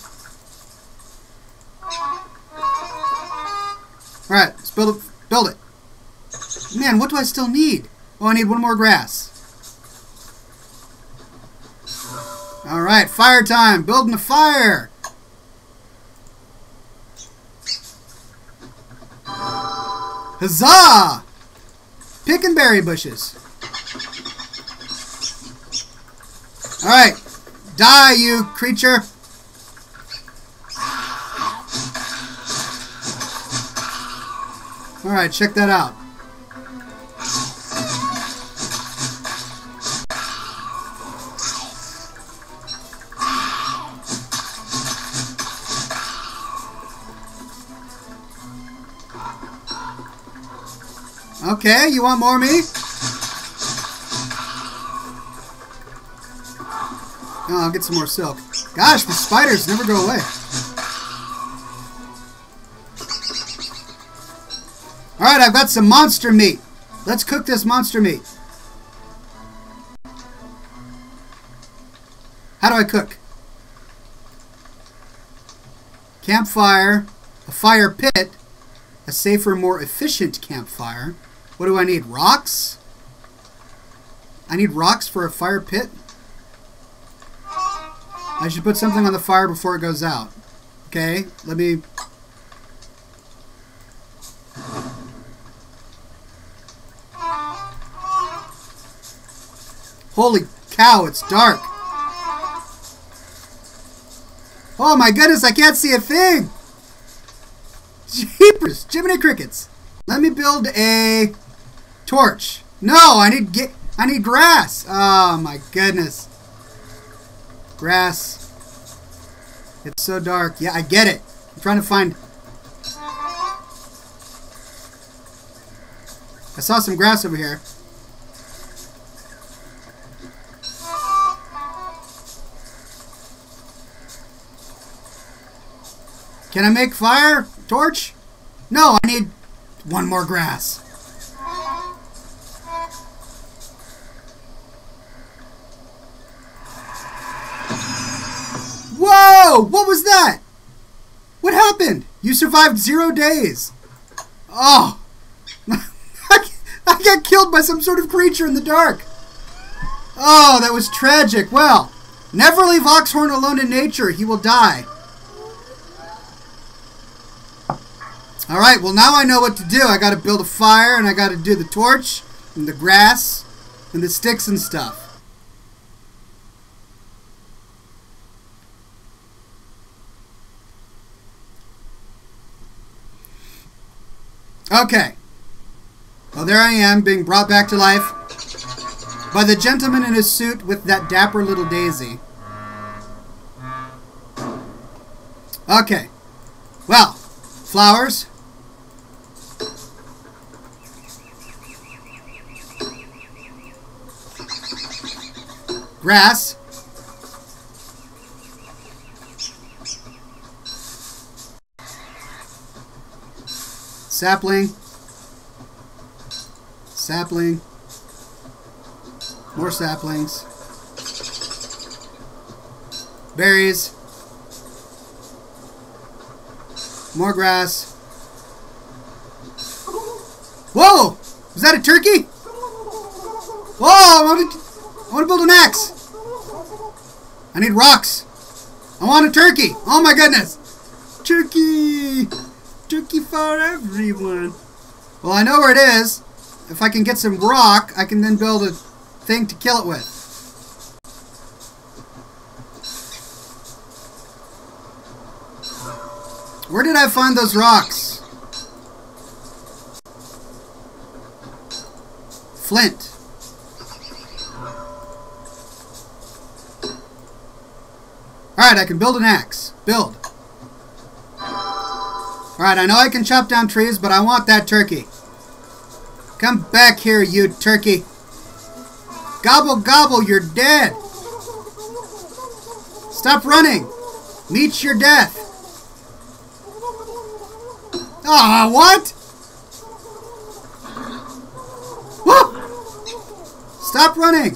Alright, let's build it. Build it. Man, what do I still need? Oh, I need one more grass. Alright, fire time. Building a fire. Huzzah! Picking berry bushes. Alright. Die, you creature. Alright, check that out. Okay, you want more of me? Oh, I'll get some more silk. Gosh, the spiders never go away. Alright, I've got some monster meat. Let's cook this monster meat. How do I cook? Campfire, a fire pit, a safer, more efficient campfire. What do I need? Rocks? I need rocks for a fire pit? I should put something on the fire before it goes out. Okay, let me... Holy cow, it's dark. Oh my goodness, I can't see a thing. Jeepers, Jiminy Crickets. Let me build a torch. No, I need grass. Oh my goodness. Grass. It's so dark. Yeah, I get it. I'm trying to find... I saw some grass over here. Can I make fire? Torch? No, I need one more grass. Whoa! What was that? What happened? You survived 0 days. Oh. I got killed by some sort of creature in the dark. Oh, that was tragic. Well, never leave Oxhorn alone in nature. He will die. Alright, well now I know what to do. I gotta build a fire and I gotta do the torch and the grass and the sticks and stuff. Okay. Well, there I am, being brought back to life by the gentleman in his suit with that dapper little daisy. Okay. Well, flowers. Grass. Sapling. Sapling. More saplings. Berries. More grass. Whoa! Was that a turkey? Whoa! I want to build an axe. I need rocks. I want a turkey. Oh my goodness! Turkey! Turkey for everyone. Well, I know where it is. If I can get some rock, I can then build a thing to kill it with. Where did I find those rocks? Flint. Alright, I can build an axe. Build. Alright, I know I can chop down trees, but I want that turkey. Come back here, you turkey. Gobble, gobble, you're dead. Stop running. Meet your death. Ah, what? Whoa! Stop running.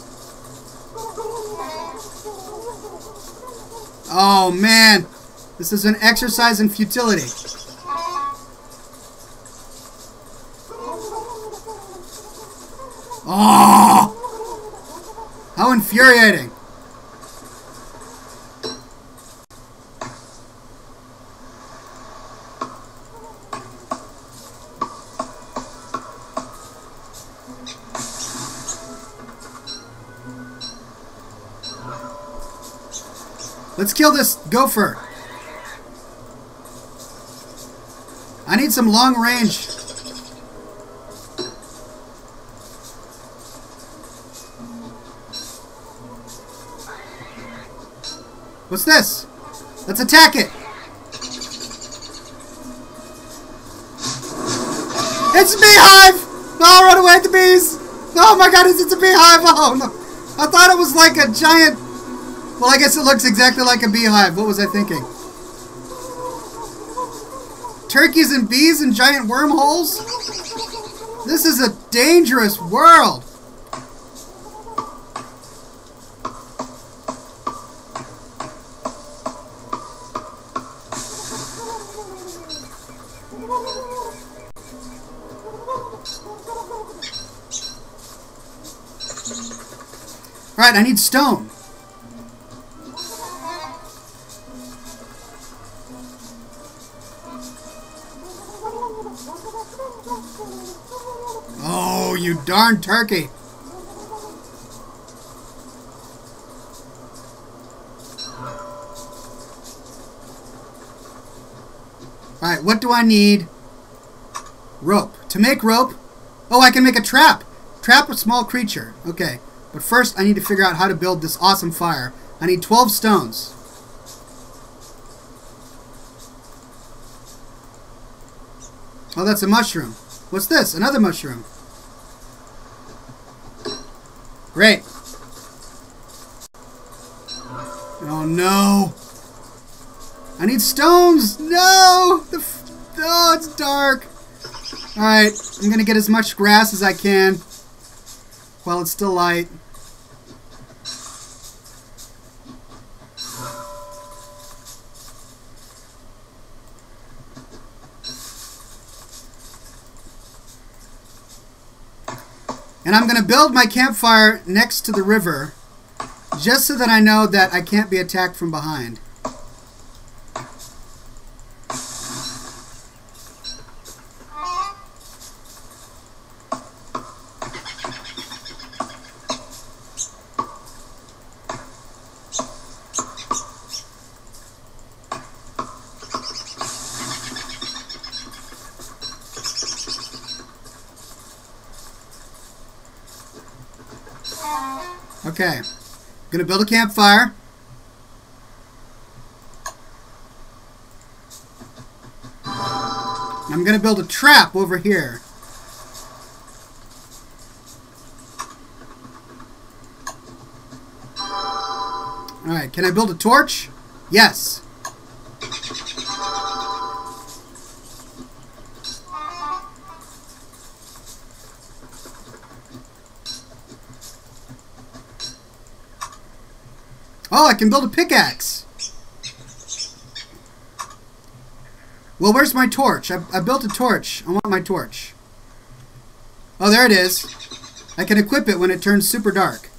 Oh, man. This is an exercise in futility. Oh! How infuriating. Let's kill this gopher. I need some long range. What's this? Let's attack it. It's a beehive! No, run away, the bees! Oh my god, it's a beehive! Oh no. I thought it was like a giant... Well, I guess it looks exactly like a beehive. What was I thinking? Turkeys and bees and giant wormholes? This is a dangerous world. Alright, I need stone. Oh, you darn turkey. Alright, what do I need? Rope. To make rope... Oh, I can make a trap. Trap a small creature. Okay. But first, I need to figure out how to build this awesome fire. I need 12 stones. Oh, that's a mushroom. What's this? Another mushroom. Great. Oh, no. I need stones. No. Oh, it's dark. Alright, I'm going to get as much grass as I can while it's still light. And I'm going to build my campfire next to the river just so that I know that I can't be attacked from behind. Okay. Gonna build a campfire. I'm gonna build a trap over here. Alright, can I build a torch? Yes. Oh, I can build a pickaxe. Well, where's my torch? I built a torch. I want my torch. Oh, there it is. I can equip it when it turns super dark.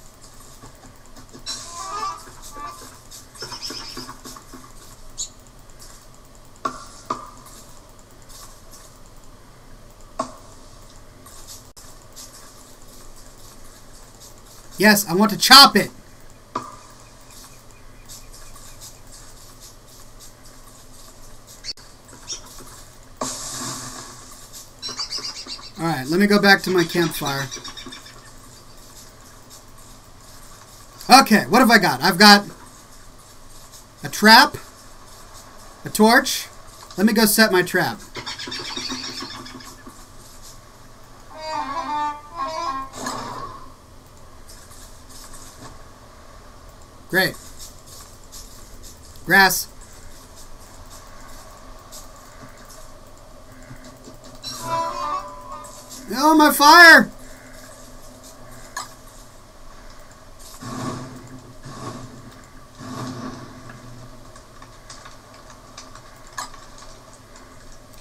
Yes, I want to chop it. Alright, let me go back to my campfire. Okay, what have I got? I've got a trap, a torch. Let me go set my trap. Great. Grass. Oh, my fire!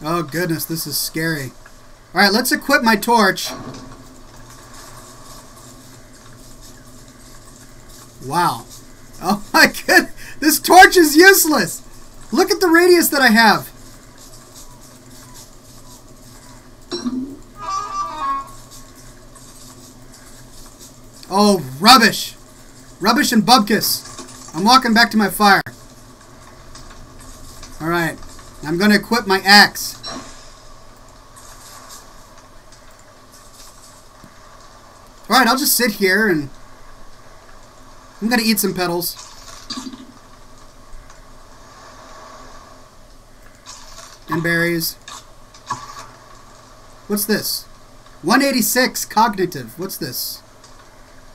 Oh goodness, this is scary. Alright, let's equip my torch. Wow. Oh my goodness, this torch is useless! Look at the radius that I have. Oh, rubbish. Rubbish and bubkus. I'm walking back to my fire. Alright. I'm going to equip my axe. Alright, I'll just sit here and... I'm going to eat some petals. And berries. What's this? 186 cognitive. What's this?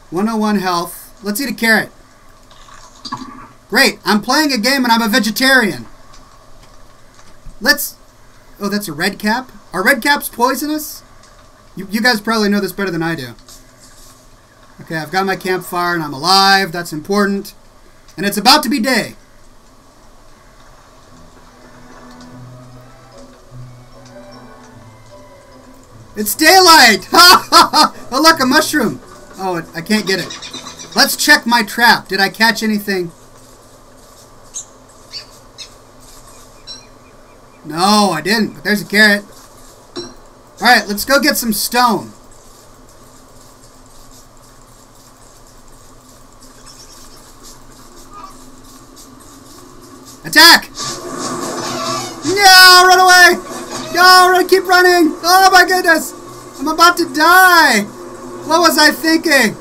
101 health. Let's eat a carrot. Great. I'm playing a game and I'm a vegetarian. Let's... Oh, that's a red cap? Are red caps poisonous? You guys probably know this better than I do. Okay, I've got my campfire and I'm alive. That's important. And it's about to be day. It's daylight! Oh, look, a mushroom. Oh, I can't get it. Let's check my trap. Did I catch anything? No, I didn't, but there's a carrot. Alright, let's go get some stone. Attack! No, run away! No, keep running! Oh my goodness! I'm about to die! What was I thinking?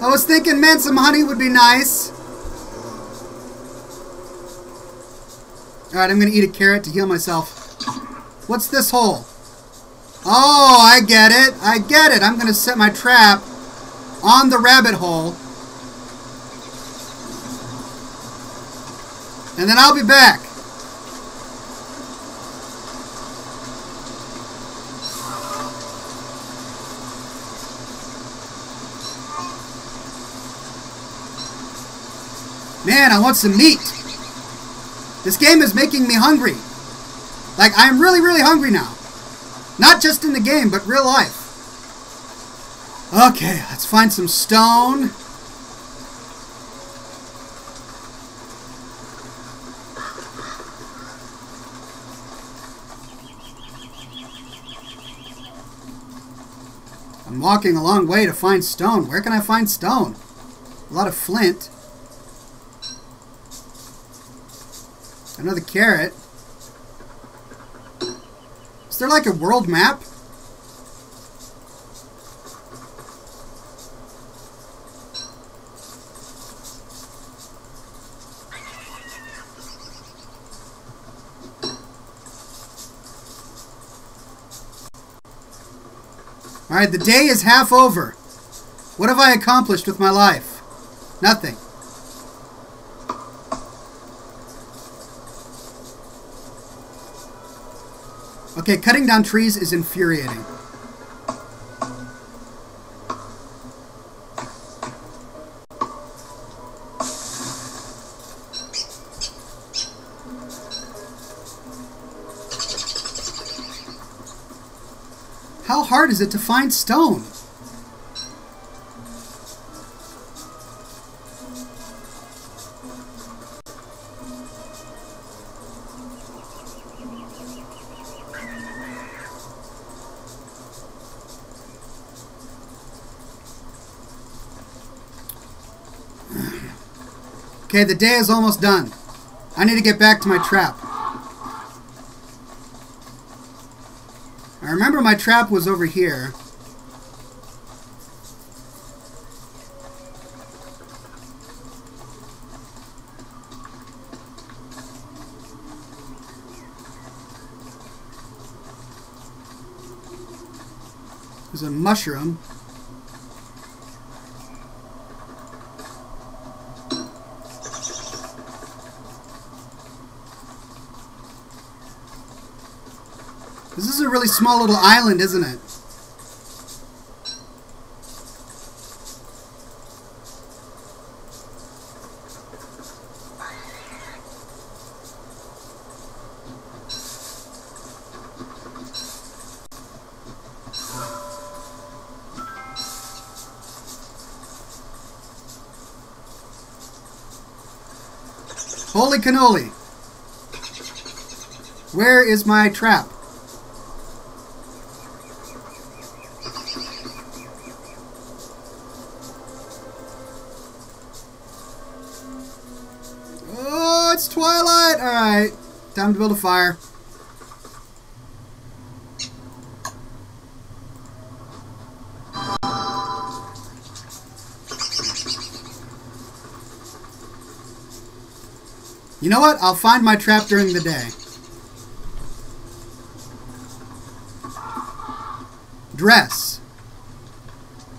I was thinking, man, some honey would be nice. Alright, I'm going to eat a carrot to heal myself. What's this hole? Oh, I get it. I get it. I'm going to set my trap on the rabbit hole. And then I'll be back. Man, I want some meat. This game is making me hungry. Like, I'm really, really hungry now. Not just in the game, but real life. Okay, let's find some stone. I'm walking a long way to find stone. Where can I find stone? A lot of flint. Another carrot. Is there like a world map? Alright, the day is half over. What have I accomplished with my life? Nothing. Okay, cutting down trees is infuriating. How hard is it to find stone? Okay, the day is almost done. I need to get back to my trap. I remember my trap was over here. There's a mushroom. This is a really small little island, isn't it? Holy cannoli! Where is my trap? Oh, it's twilight! Alright, time to build a fire. You know what? I'll find my trap during the day. Dress.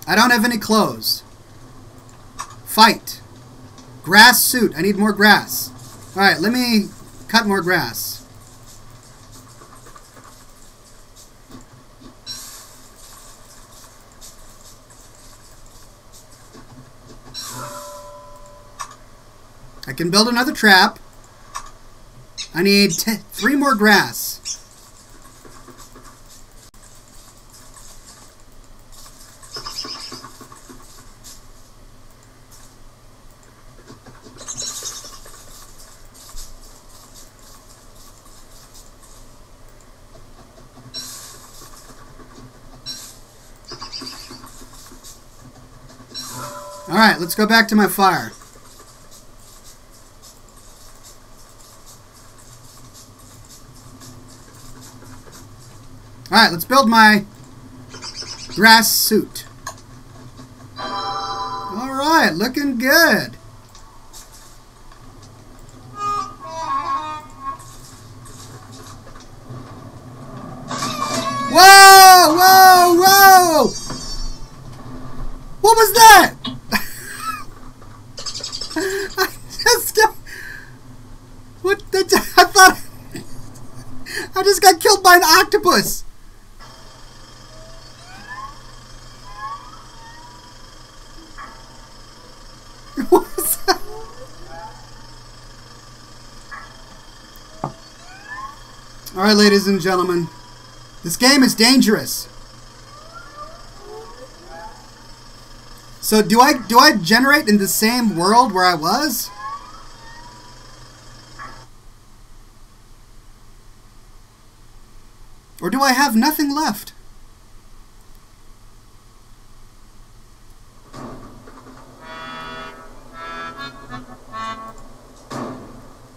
I don't have any clothes. Fight. Grass suit. I need more grass. Alright, let me cut more grass. I can build another trap. I need 3 more grass. Alright, let's go back to my fire. Alright, let's build my grass suit. Alright, looking good. Whoa! Whoa! Whoa! What was that? I just got... What the... I thought... I just got killed by an octopus. What was that? Alright, ladies and gentlemen. This game is dangerous. So do I generate in the same world where I was? Or do I have nothing left?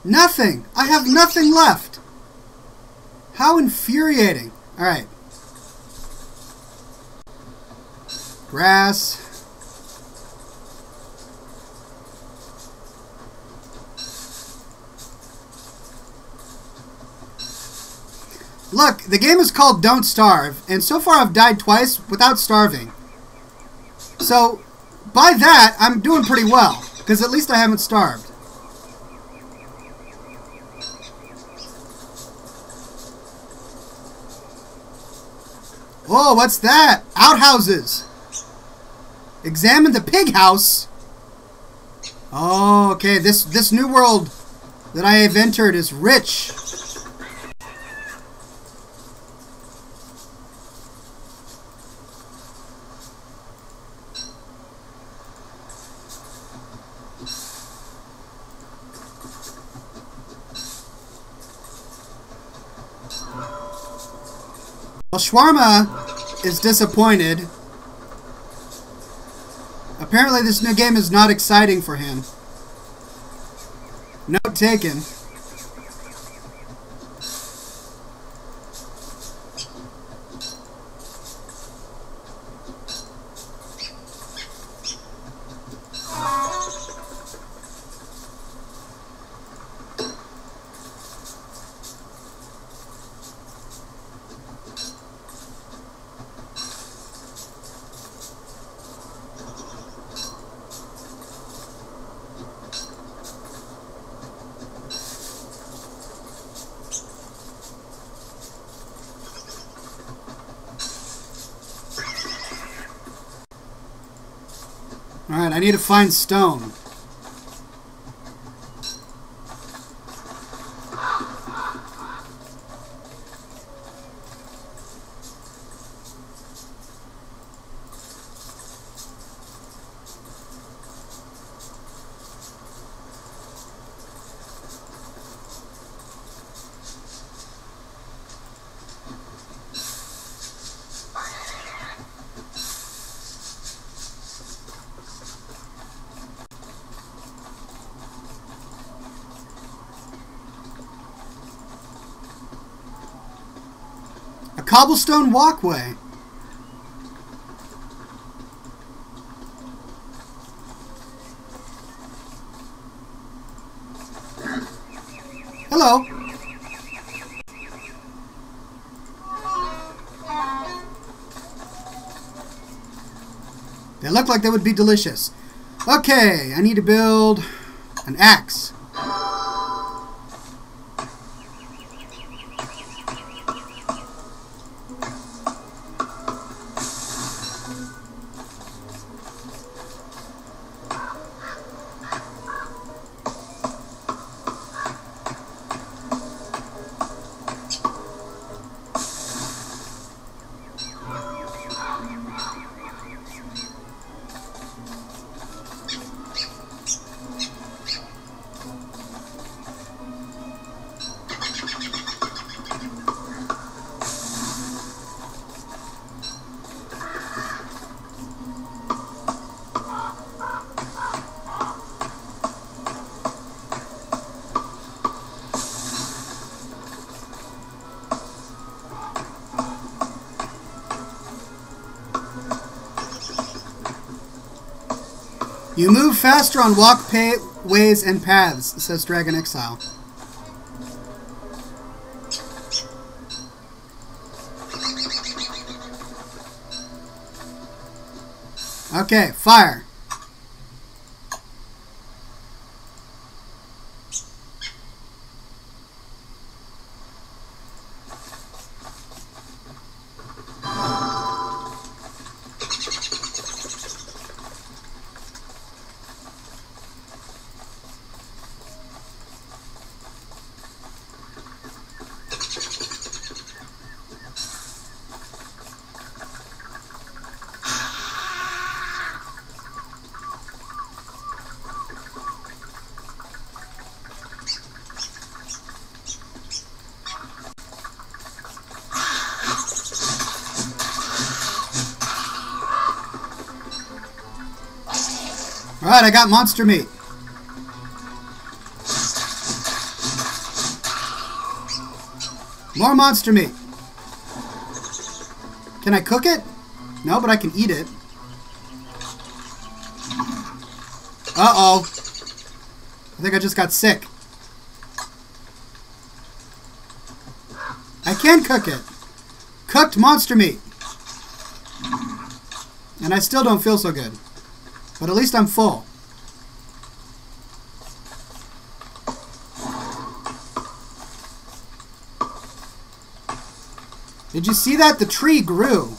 Nothing! I have nothing left! How infuriating. Alright. Grass. Look, the game is called Don't Starve, and so far I've died twice without starving. So, by that, I'm doing pretty well, because at least I haven't starved. Oh, what's that? Outhouses! Examine the pig house? Oh, okay, this new world that I have entered is rich. Well, Shawarma is disappointed. Apparently this new game is not exciting for him. Note taken. Alright, I need to find stone. Cobblestone walkway. Hello. They look like they would be delicious. Okay, I need to build an axe. You move faster on walkways and paths, says Dragon Exile. Okay, fire. Alright, I got monster meat. More monster meat. Can I cook it? No, but I can eat it. Uh-oh. I think I just got sick. I can cook it. Cooked monster meat. And I still don't feel so good. But at least I'm full. Did you see that? The tree grew.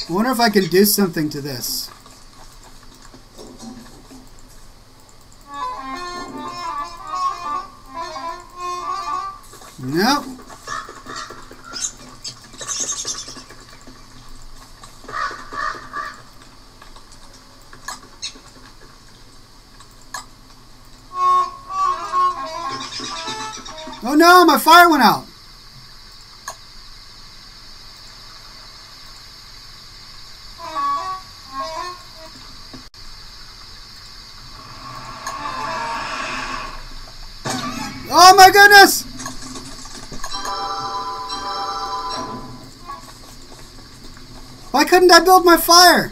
I wonder if I can do something to this. Nope. Oh no, my fire went out. Oh my goodness! Why couldn't I build my fire?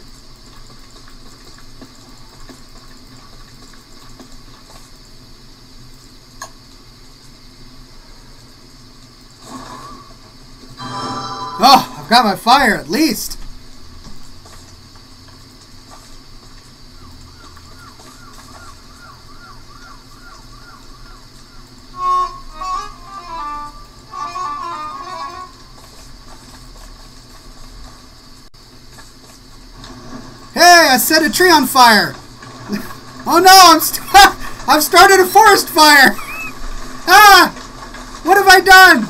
Oh, I've got my fire at least. Hey, I set a tree on fire. Oh no, I've started a forest fire. Ah! What have I done?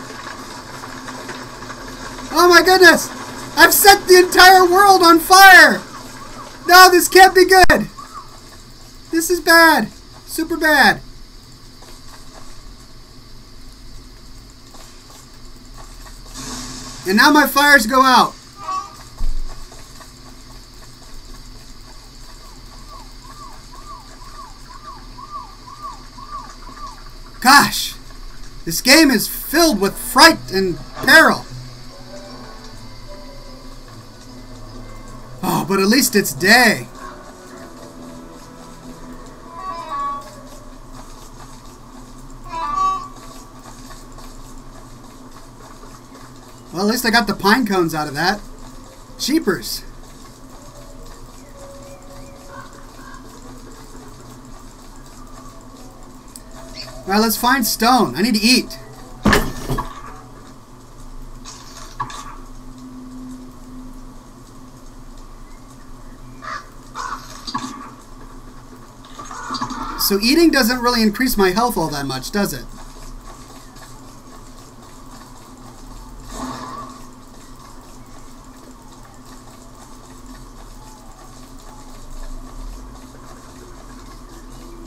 Oh my goodness! I've set the entire world on fire! No, this can't be good! This is bad. Super bad. And now my fires go out. Gosh! This game is filled with fright and peril. Oh, but at least it's day. Well, at least I got the pine cones out of that. Cheapers. Alright, let's find stone. I need to eat. So eating doesn't really increase my health all that much, does it?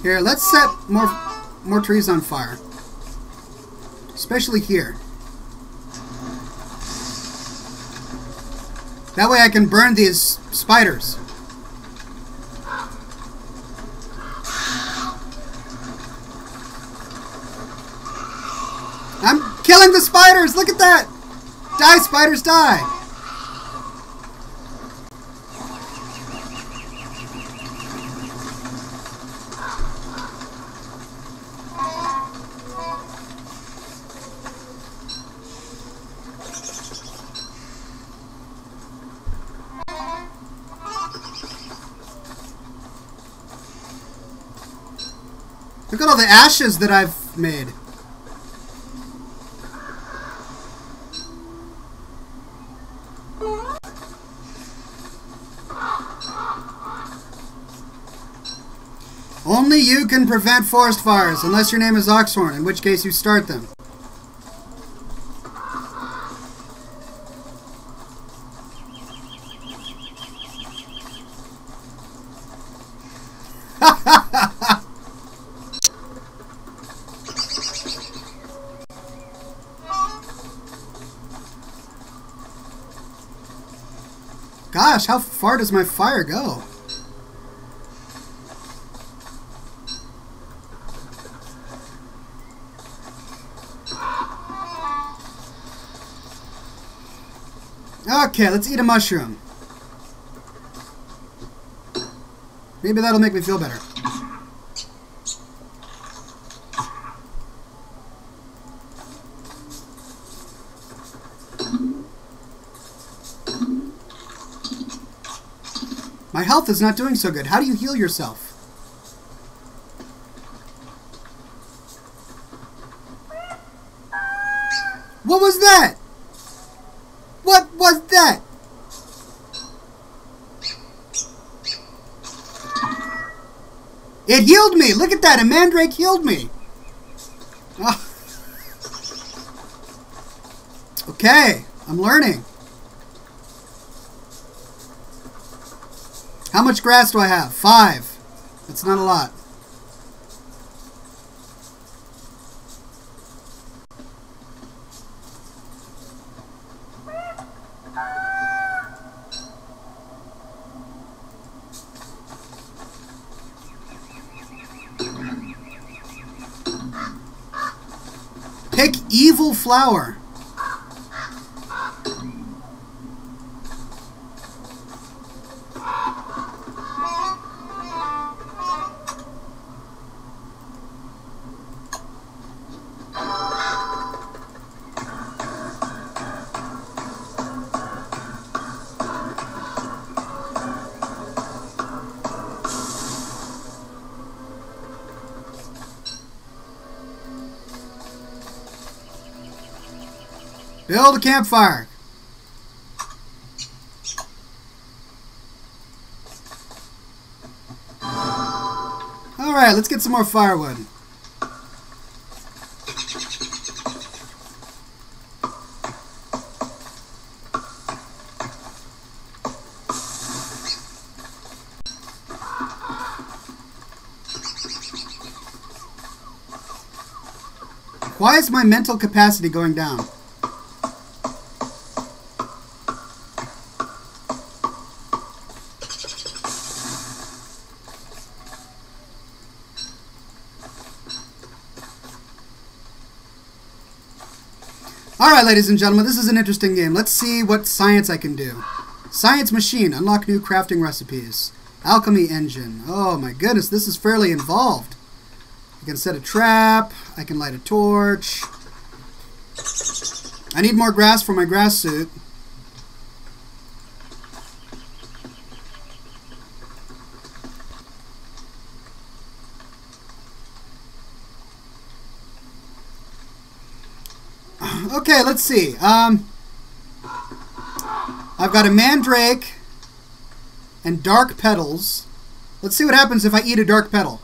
Here, let's set more trees on fire. Especially here. That way I can burn these spiders. I'm killing the spiders! Look at that! Die, spiders, die! Look at all the ashes that I've made. Only you can prevent forest fires, unless your name is Oxhorn, in which case you start them. gosh, how far does my fire go? Okay, let's eat a mushroom. Maybe that'll make me feel better. My health is not doing so good. How do you heal yourself? What was that? What was that? It healed me! Look at that! A mandrake healed me! Oh. Okay, I'm learning. How much grass do I have? 5. That's not a lot. Pick evil flower. Build a campfire. Alright, let's get some more firewood. Why is my mental capacity going down? Alright, ladies and gentlemen, this is an interesting game. Let's see what science I can do. Science machine. Unlock new crafting recipes. Alchemy engine. Oh my goodness, this is fairly involved. I can set a trap. I can light a torch. I need more grass for my grass suit. Okay, let's see. I've got a mandrake and dark petals. Let's see what happens if I eat a dark petal.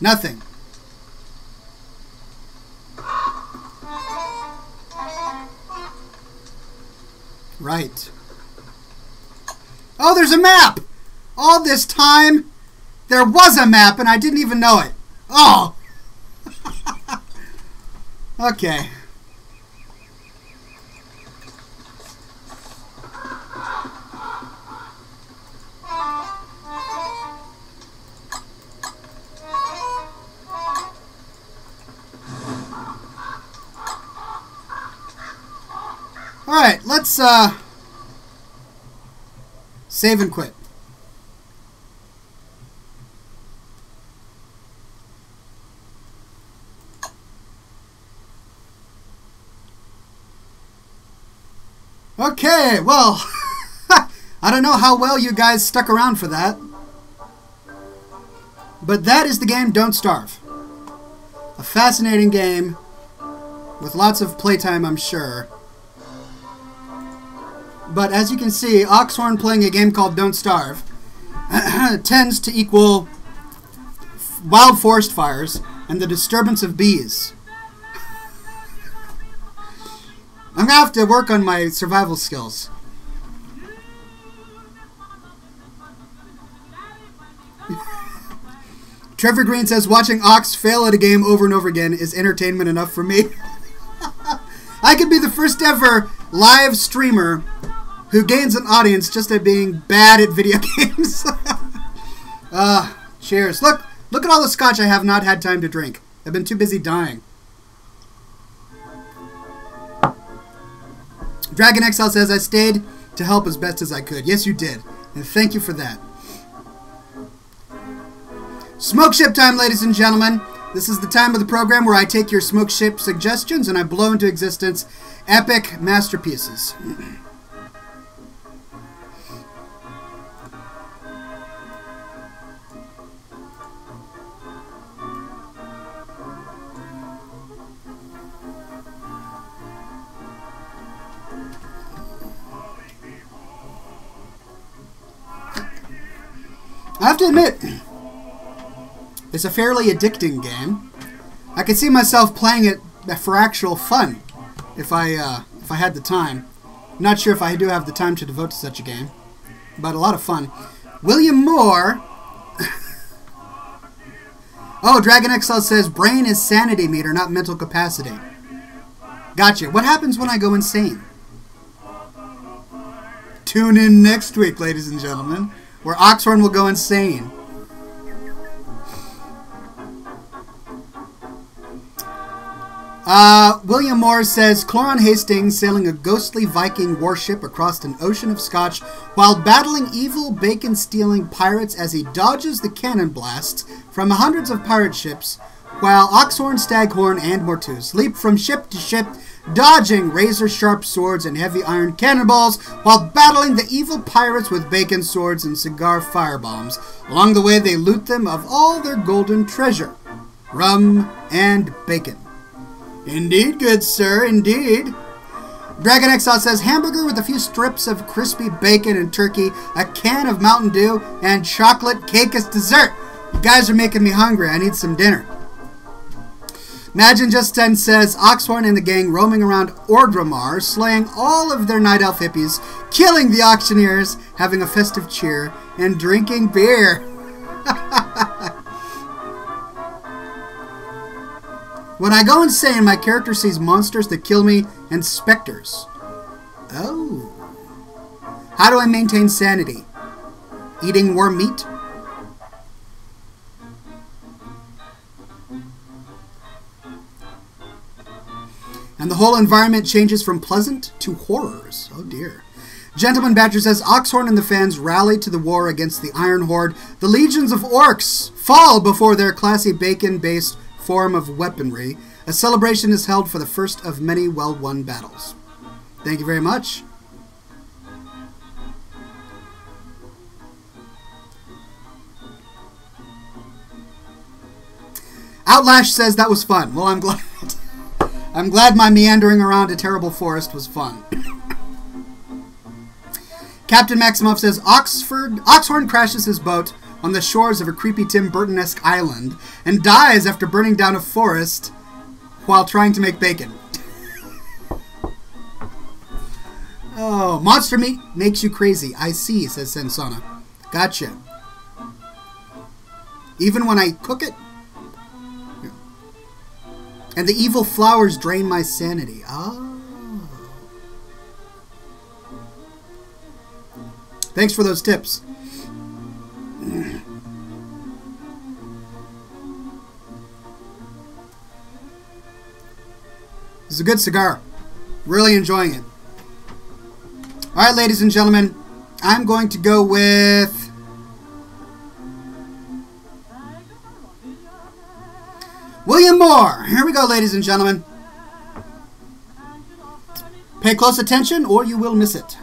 Nothing. Right. Oh, there's a map! All this time, there was a map and I didn't even know it. Oh! Okay. Alright, let's save and quit. Okay, well, I don't know how well you guys stuck around for that. But that is the game Don't Starve. A fascinating game with lots of playtime, I'm sure. But as you can see, Oxhorn playing a game called Don't Starve tends to equal wild forest fires and the disturbance of bees. I'm going to have to work on my survival skills. Trevor Green says, watching Ox fail at a game over and over again is entertainment enough for me. I could be the first ever live streamer who gains an audience just at being bad at video games. Cheers. Look at all the scotch I have not had time to drink. I've been too busy dying. Dragon XL says, I stayed to help as best as I could. Yes, you did. And thank you for that. Smoke ship time, ladies and gentlemen. This is the time of the program where I take your smoke ship suggestions and I blow into existence epic masterpieces. I have to admit, it's a fairly addicting game. I could see myself playing it for actual fun if I had the time. I'm not sure if I do have the time to devote to such a game, but a lot of fun. William Moore. Oh, Dragon XL says brain is sanity meter, not mental capacity. Gotcha. What happens when I go insane? Tune in next week, ladies and gentlemen, where Oxhorn will go insane. William Moore says, Cloran Hastings sailing a ghostly Viking warship across an ocean of Scotch while battling evil bacon-stealing pirates as he dodges the cannon blasts from hundreds of pirate ships, while Oxhorn, Staghorn, and Mortus leap from ship to ship, dodging razor-sharp swords and heavy iron cannonballs while battling the evil pirates with bacon swords and cigar firebombs. Along the way, they loot them of all their golden treasure, rum and bacon. Indeed, good sir, indeed. Dragon XL says, hamburger with a few strips of crispy bacon and turkey, a can of Mountain Dew, and chocolate cake as dessert. You guys are making me hungry. I need some dinner. Imagine Just 10 says, Oxhorn and the gang roaming around Ordramar, slaying all of their night elf hippies, killing the auctioneers, having a festive cheer, and drinking beer. When I go insane, my character sees monsters that kill me and specters. Oh. How do I maintain sanity? Eating more meat? And the whole environment changes from pleasant to horrors. Oh dear. Gentleman Badger says, Oxhorn and the fans rally to the war against the Iron Horde. The legions of orcs fall before their classy bacon-based form of weaponry. A celebration is held for the first of many well-won battles. Thank you very much. Outlash says that was fun. Well, I'm glad. I'm glad my meandering around a terrible forest was fun. Captain Maximoff says Oxhorn crashes his boat on the shores of a creepy Tim Burton-esque island and dies after burning down a forest while trying to make bacon. Oh, monster meat makes you crazy. I see, says Sensona. Gotcha. Even when I cook it? And the evil flowers drain my sanity. Oh. Thanks for those tips. This is a good cigar. Really enjoying it. Alright, ladies and gentlemen. I'm going to go with... William Moore. Here we go, ladies and gentlemen. Pay close attention or you will miss it.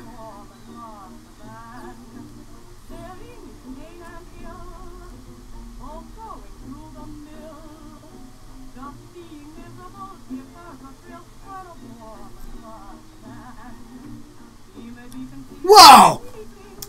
Whoa!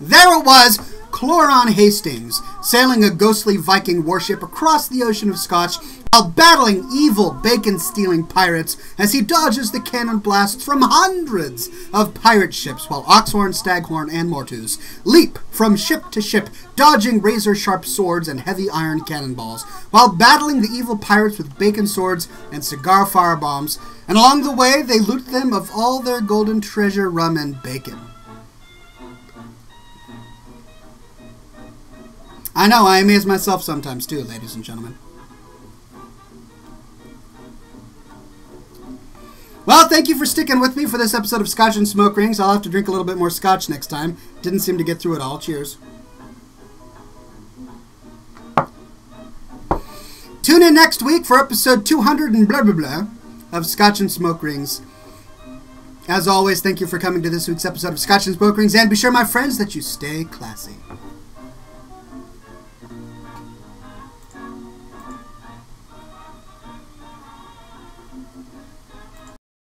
There it was, Cloran Hastings, sailing a ghostly Viking warship across the ocean of Scotch while battling evil bacon-stealing pirates as he dodges the cannon blasts from hundreds of pirate ships while Oxhorn, Staghorn, and Mortus leap from ship to ship, dodging razor-sharp swords and heavy iron cannonballs while battling the evil pirates with bacon swords and cigar firebombs, and along the way they loot them of all their golden treasure, rum, and bacon. I know, I amaze myself sometimes too, ladies and gentlemen. Well, thank you for sticking with me for this episode of Scotch and Smoke Rings. I'll have to drink a little bit more scotch next time. Didn't seem to get through it all. Cheers. Tune in next week for episode 200 and blah, blah, blah of Scotch and Smoke Rings. As always, thank you for coming to this week's episode of Scotch and Smoke Rings. And be sure, my friends, that you stay classy.